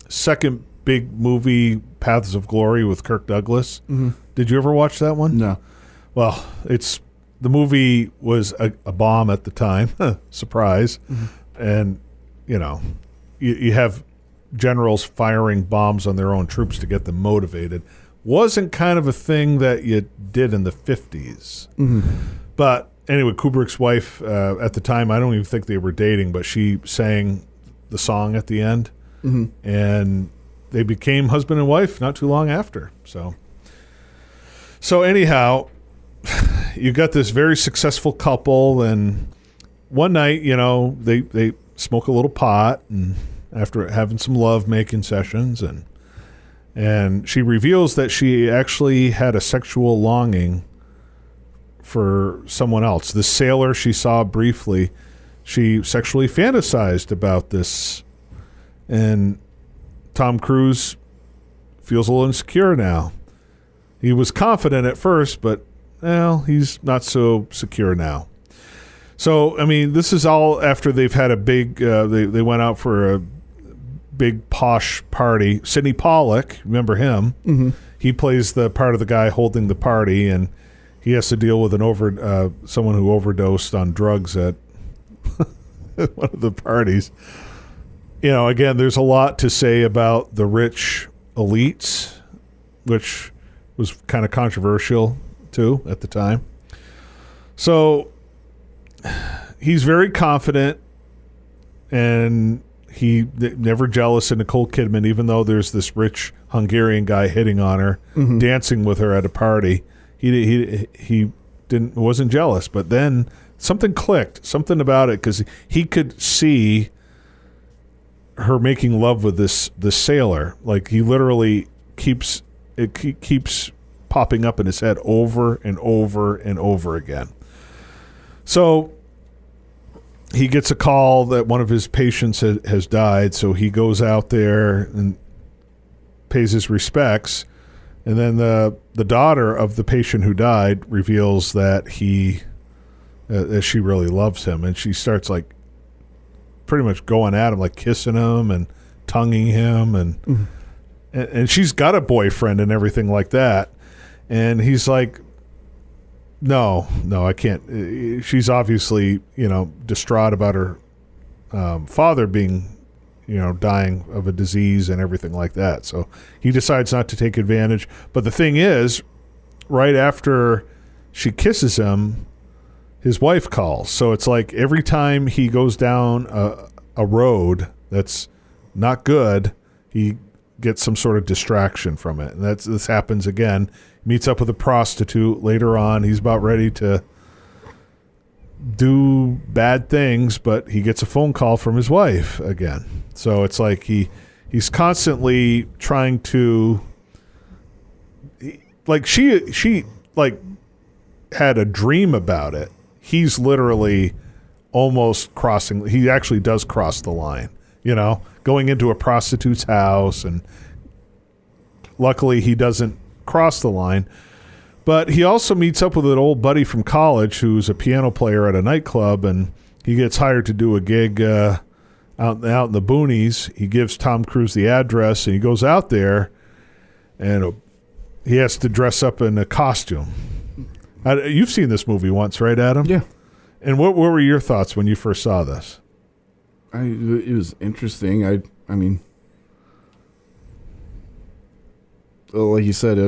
second big movie, Paths of Glory, with Kirk Douglas. Did you ever watch that one? No. Well, the movie was a bomb at the time. Surprise. And, you know, you have generals firing bombs on their own troops to get them motivated. Wasn't kind of a thing that you did in the 50s. But anyway, Kubrick's wife at the time, I don't even think they were dating, but she sang the song at the end. And they became husband and wife not too long after. So anyhow, you got this very successful couple, and one night, you know, they smoke a little pot, and after having some love-making sessions, and she reveals that she actually had a sexual longing for someone else. The sailor she saw briefly, she sexually fantasized about this, and Tom Cruise feels a little insecure now. He was confident at first, but, well, he's not so secure now. So, I mean, this is all after they've had a big, they went out for a big posh party. Sidney Pollack, remember him? He plays the part of the guy holding the party, and he has to deal with someone who overdosed on drugs at one of the parties. You know, again, there's a lot to say about the rich elites, which was kind of controversial, too, at the time. So he's very confident, and he never jealous of Nicole Kidman, even though there's this rich Hungarian guy hitting on her, dancing with her at a party. He wasn't jealous, but then something clicked, something about it, because he could see her making love with this sailor. Like, he literally keeps popping up in his head over and over and over again. So he gets a call that one of his patients has died, so he goes out there and pays his respects, and then the daughter of the patient who died reveals that she really loves him, and she starts, like, pretty much going at him, like kissing him and tonguing him, and she's got a boyfriend and everything like that, and he's like, no, I can't. She's obviously, you know, distraught about her father being, dying of a disease and everything like that. So he decides not to take advantage. But the thing is, right after she kisses him, his wife calls. So it's like every time he goes down a road that's not good, he gets some sort of distraction from it. And this happens again. Meets up with a prostitute later on. He's about ready to do bad things, but he gets a phone call from his wife again. So it's like he's constantly trying to, like, she like had a dream about it. He's literally almost crossing. He actually does cross the line, going into a prostitute's house, and luckily he doesn't cross the line. But he also meets up with an old buddy from college who's a piano player at a nightclub, and he gets hired to do a gig out in the boonies. He gives Tom Cruise the address, and he goes out there, and he has to dress up in a costume. You've seen this movie once, right, Adam? Yeah. And what were your thoughts when you first saw this? It was interesting. I mean, like you said,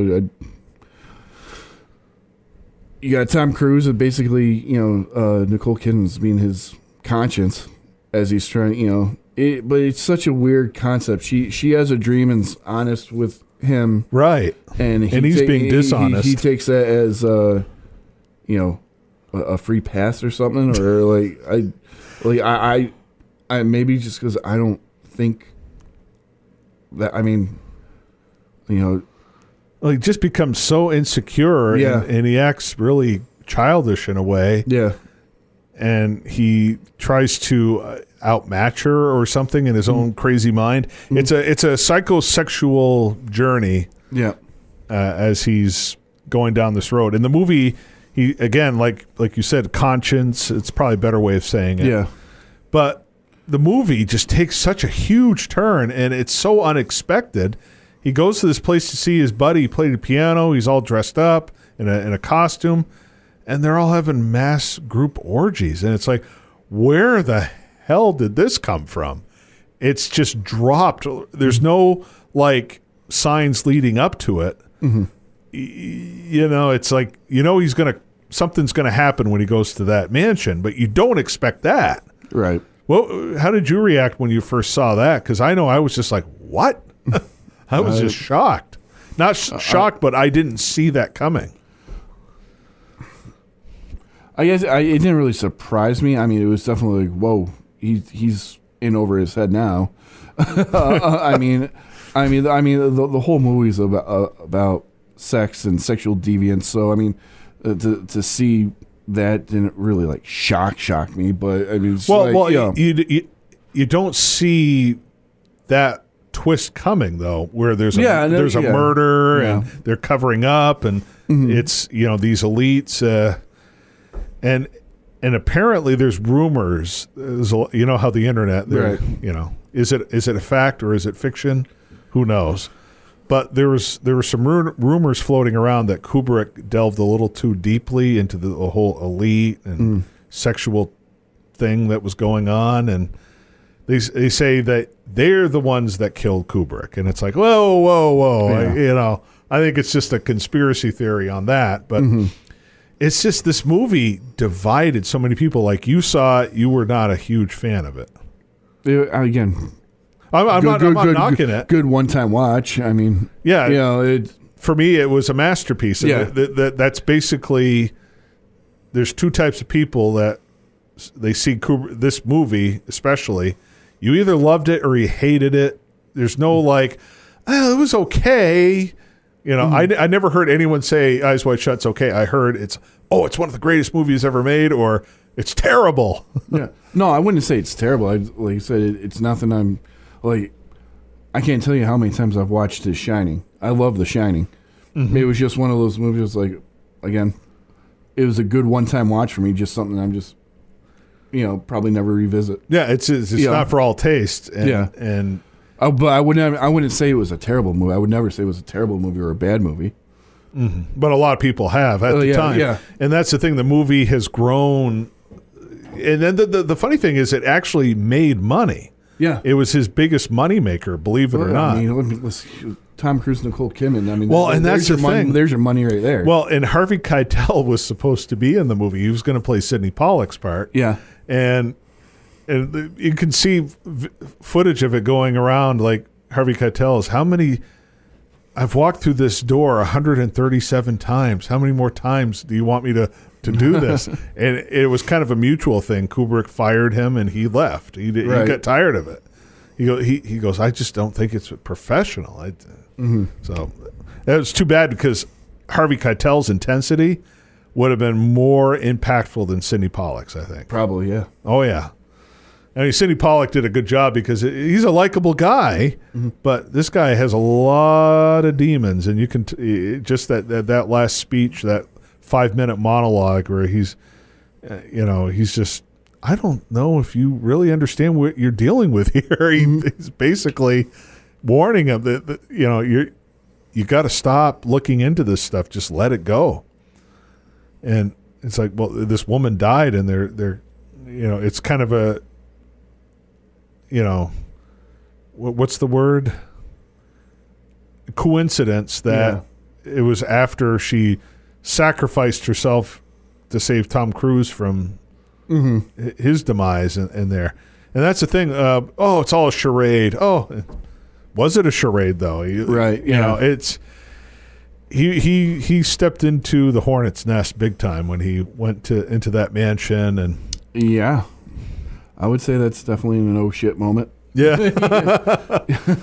you got Tom Cruise and basically, Nicole Kidman's being his conscience as he's trying, but it's such a weird concept. She has a dream and's honest with him, right? And he's being dishonest. He takes that as a free pass or something, or I maybe just because I don't think that. I mean, Well, he just becomes so insecure, and he acts really childish in a way. Yeah. And he tries to outmatch her or something in his own crazy mind. It's a psychosexual journey. Yeah. As he's going down this road. In the movie, he again, like you said, conscience. It's probably a better way of saying it. Yeah. But the movie just takes such a huge turn, and it's so unexpected. He goes to this place to see his buddy play the piano. He's all dressed up in a costume, and they're all having mass group orgies. And it's like, where the hell did this come from? It's just dropped. There's no signs leading up to it. Mm-hmm. It's like something's gonna happen when he goes to that mansion, but you don't expect that. Right. Well, how did you react when you first saw that? Because I know I was just like, what? I was just shocked. Not shocked, but I didn't see that coming. I guess it didn't really surprise me. I mean, it was definitely like, whoa, he's in over his head now. I mean, the whole movie is about sex and sexual deviance. So I mean, to see that didn't really shock me. But I mean, you don't see that twist coming though, where there's a murder and they're covering up, and it's these elites, and apparently there's rumors. How the internet, right. Is it a fact or is it fiction? Who knows? But there were some rumors floating around that Kubrick delved a little too deeply into the whole elite and sexual thing that was going on, and they say that they're the ones that killed Kubrick, and it's like, whoa. Yeah. I think it's just a conspiracy theory on that, but it's just this movie divided so many people. Like, you saw it, you were not a huge fan of it. Again, I'm not knocking it. Good one-time watch. I mean, for me, it was a masterpiece. Yeah. That's basically, there's two types of people that they see this movie, especially. You either loved it or you hated it. There's no it was okay. I never heard anyone say Eyes Wide Shut's okay. I heard it's one of the greatest movies ever made, or it's terrible. Yeah. No, I wouldn't say it's terrible. Like you said, it's nothing I'm I can't tell you how many times I've watched The Shining. I love The Shining. Mm-hmm. It was just one of those movies, again, it was a good one-time watch for me, just something I'm just probably never revisit. Yeah, it's not for all taste. And but I wouldn't say it was a terrible movie. I would never say it was a terrible movie or a bad movie. Mm-hmm. But a lot of people have at the time. Yeah. And that's the thing. The movie has grown. and then the funny thing is, it actually made money. Yeah. It was his biggest moneymaker, believe it or not. I mean, Tom Cruise, Nicole Kidman. I mean, well, and that's the thing. There's your money right there. Well, and Harvey Keitel was supposed to be in the movie. He was going to play Sidney Pollack's part. Yeah. And you can see footage of it going around, like Harvey Keitel's. How many? I've walked through this door 137 times. How many more times do you want me to do this? And it was kind of a mutual thing. Kubrick fired him, and he left. He got tired of it. He goes, I just don't think it's professional. So that was too bad, because Harvey Keitel's intensity would have been more impactful than Sidney Pollack's, I think. Probably, yeah. Oh, yeah. I mean, Sidney Pollack did a good job because he's a likable guy, but this guy has a lot of demons, and you can just that last speech, that 5-minute monologue where he's just, I don't know if you really understand what you're dealing with here. He's basically warning him that you got to stop looking into this stuff. Just let it go. And it's like, well, this woman died, and they're it's kind of a, what's the word? Coincidence that it was after she sacrificed herself to save Tom Cruise from his demise in there. And that's the thing. It's all a charade. Oh, was it a charade though? Right. Yeah. It's he stepped into the hornet's nest big time when he went into that mansion. And yeah, I would say that's definitely an oh shit moment. Yeah.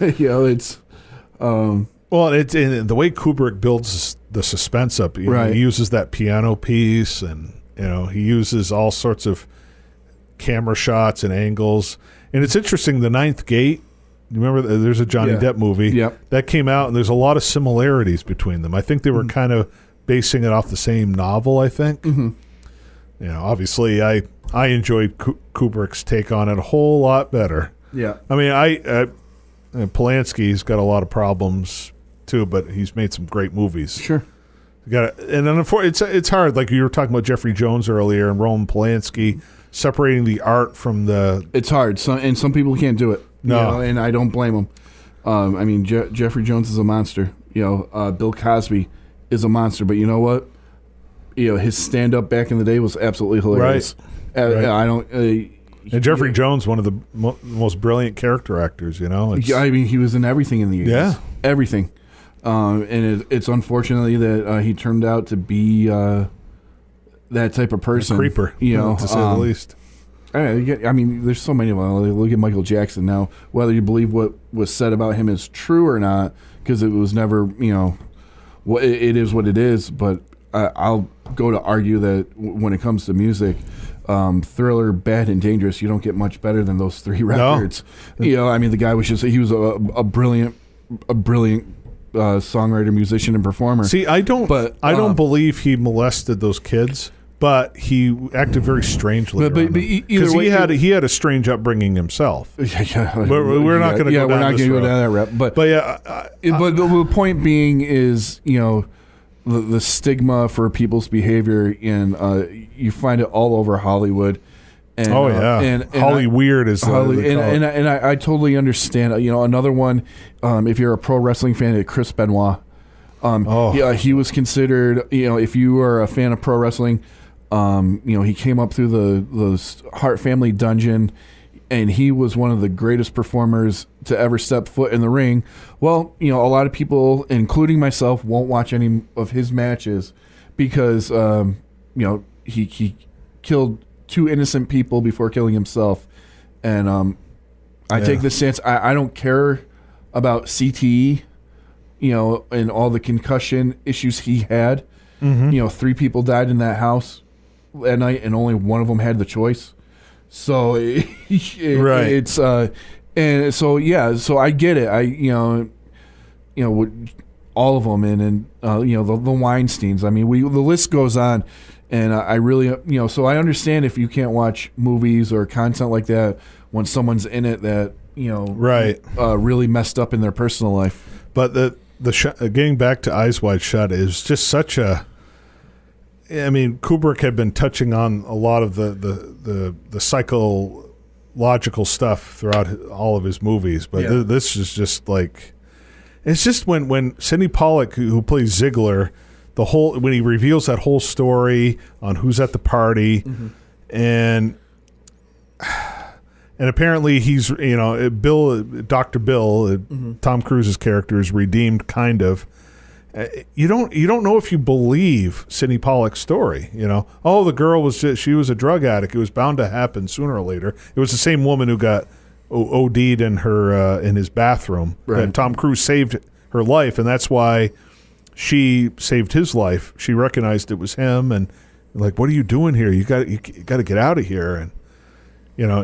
It's well, it's in the way Kubrick builds the suspense up. Right. He uses that piano piece, and he uses all sorts of camera shots and angles. And it's interesting, The Ninth Gate. You remember there's a Johnny Depp movie that came out, and there's a lot of similarities between them. I think they were kind of basing it off the same novel, I think. Obviously I enjoyed Kubrick's take on it a whole lot better. Yeah. I mean, Polanski's got a lot of problems too, but he's made some great movies. Sure. And then it's hard. Like you were talking about Jeffrey Jones earlier and Roman Polanski, separating the art from the. It's hard. And some people can't do it. No, and I don't blame them. I mean, Jeffrey Jones is a monster. Bill Cosby is a monster. But you know what? His stand-up back in the day was absolutely hilarious. Right. I don't. And Jeffrey Jones, one of the most brilliant character actors. I mean, he was in everything in the 80s. Yeah, everything. And it's unfortunately that he turned out to be that type of person. A creeper, to say the least. I mean, there's so many of them. Look at Michael Jackson now. Whether you believe what was said about him is true or not, because it was never, it is what it is. But I'll go to argue that when it comes to music, Thriller, Bad and Dangerous, you don't get much better than those three records. No. I mean, the guy was he was a brilliant songwriter, musician, and performer. See, I don't believe he molested those kids. But he acted very strangely. Because he had a strange upbringing himself. We're not going to go down that route. But the point being is, the stigma for people's behavior, and you find it all over Hollywood. And, and Holly Weird is and I totally understand. Another one, if you're a pro wrestling fan, Chris Benoit. He was considered. If you are a fan of pro wrestling. He came up through the Hart family dungeon, and he was one of the greatest performers to ever step foot in the ring. Well, a lot of people, including myself, won't watch any of his matches because, he killed 2 innocent people before killing himself. And I take the stance, I don't care about CTE, and all the concussion issues he had. 3 people died in that house at night, and only one of them had the choice. So it's and so so I get it. All of them, and the Weinsteins. I mean, the list goes on, and I really so I understand if you can't watch movies or content like that when someone's in it that really messed up in their personal life. But the getting back to Eyes Wide Shut is just such a. I mean, Kubrick had been touching on a lot of the psychological stuff throughout all of his movies, but this is just like, it's just when Sidney Pollack, who plays Ziegler, when he reveals that whole story on who's at the party, and apparently he's, Dr. Bill, Tom Cruise's character, is redeemed kind of. You don't know if you believe Sidney Pollack's story. Oh, the girl she was a drug addict. It was bound to happen sooner or later. It was the same woman who got OD'd in his bathroom. Right. That Tom Cruise saved her life, and that's why she saved his life. She recognized it was him, and like, what are you doing here? You got to get out of here. And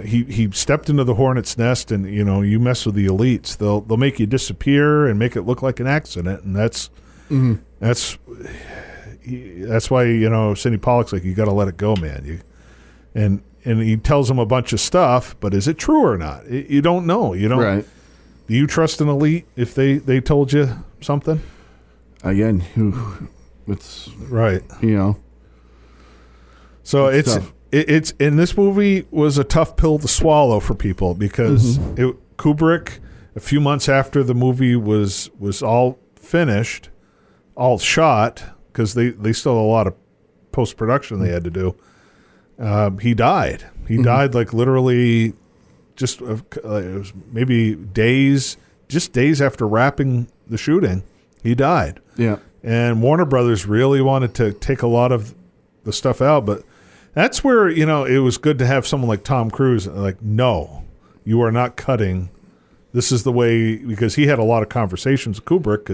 he stepped into the hornet's nest, and you mess with the elites, they'll make you disappear and make it look like an accident, and that's why Sidney Pollack's like, you got to let it go, man. And he tells him a bunch of stuff, but is it true or not? You don't know. You don't. Right. Do you trust an elite if they told you something? Again, it's right. So it's in this movie was a tough pill to swallow for people because Kubrick, a few months after the movie was all finished, all shot, because they still had a lot of post-production they had to do, he died. He died like literally just it was maybe days after wrapping the shooting. He died. Yeah. And Warner Brothers really wanted to take a lot of the stuff out, but that's where, it was good to have someone like Tom Cruise, like, no, you are not cutting. This is the way, because he had a lot of conversations with Kubrick.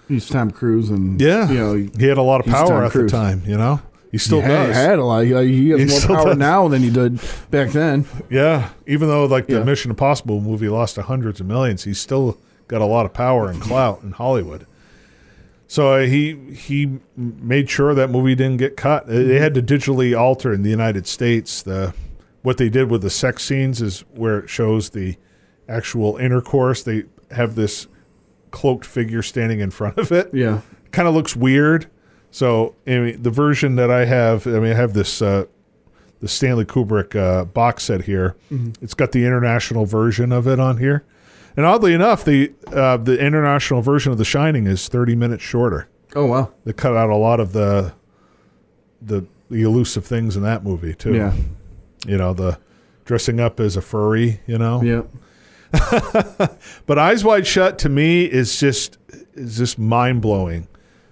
He's Tom Cruise, and he had a lot of power at the time. He still does. Had a lot. He has more power now than he did back then. Yeah, even though the Mission Impossible movie lost to hundreds of millions, he's still got a lot of power and clout in Hollywood. So he made sure that movie didn't get cut. They had to digitally alter in the United States. What they did with the sex scenes is where it shows the actual intercourse. They have this cloaked figure standing in front of it. Yeah. Kind of looks weird. So the version that I have this the Stanley Kubrick box set here. It's got the international version of it on here. And oddly enough, the international version of The Shining is 30 minutes shorter. Oh, wow. They cut out a lot of the elusive things in that movie, too. Yeah. The dressing up as a furry, Yeah. But Eyes Wide Shut, to me, is just mind-blowing.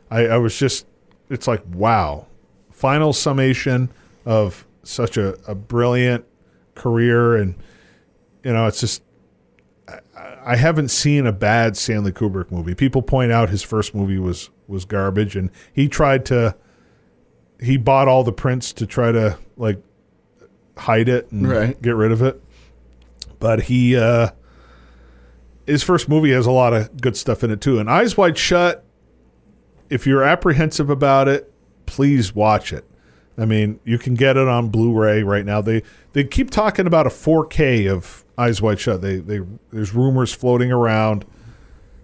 I was just, it's like, wow. Final summation of such a brilliant career, and, it's just, I haven't seen a bad Stanley Kubrick movie. People point out his first movie was garbage, and he bought all the prints to try to hide it and get rid of it. But his first movie has a lot of good stuff in it too. And Eyes Wide Shut, if you're apprehensive about it, please watch it. I mean, you can get it on Blu-ray right now. They keep talking about a 4K of Eyes Wide Shut. There's rumors floating around.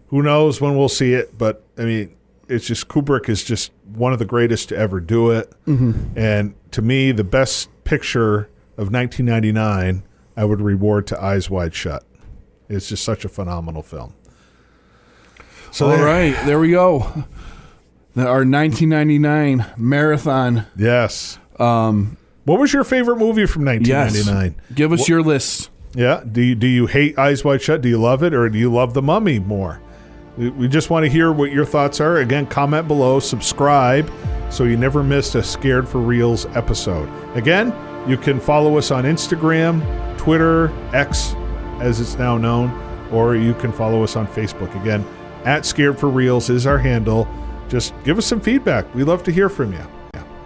Who knows when we'll see it? But I mean, it's just, Kubrick is just one of the greatest to ever do it. And to me, the best picture of 1999, I would reward to Eyes Wide Shut. It's just such a phenomenal film. So all right, there we go. Our 1999 marathon. Yes. What was your favorite movie from 1999? Yes. Give us your list. Yeah. Do you hate Eyes Wide Shut? Do you love it, or do you love The Mummy more? We just want to hear what your thoughts are. Again, comment below, subscribe, so you never miss a Scared for Reals episode. Again, you can follow us on Instagram, Twitter, X, as it's now known, or you can follow us on Facebook. Again, @Scared for Reals is our handle. Just give us some feedback. We love to hear from you.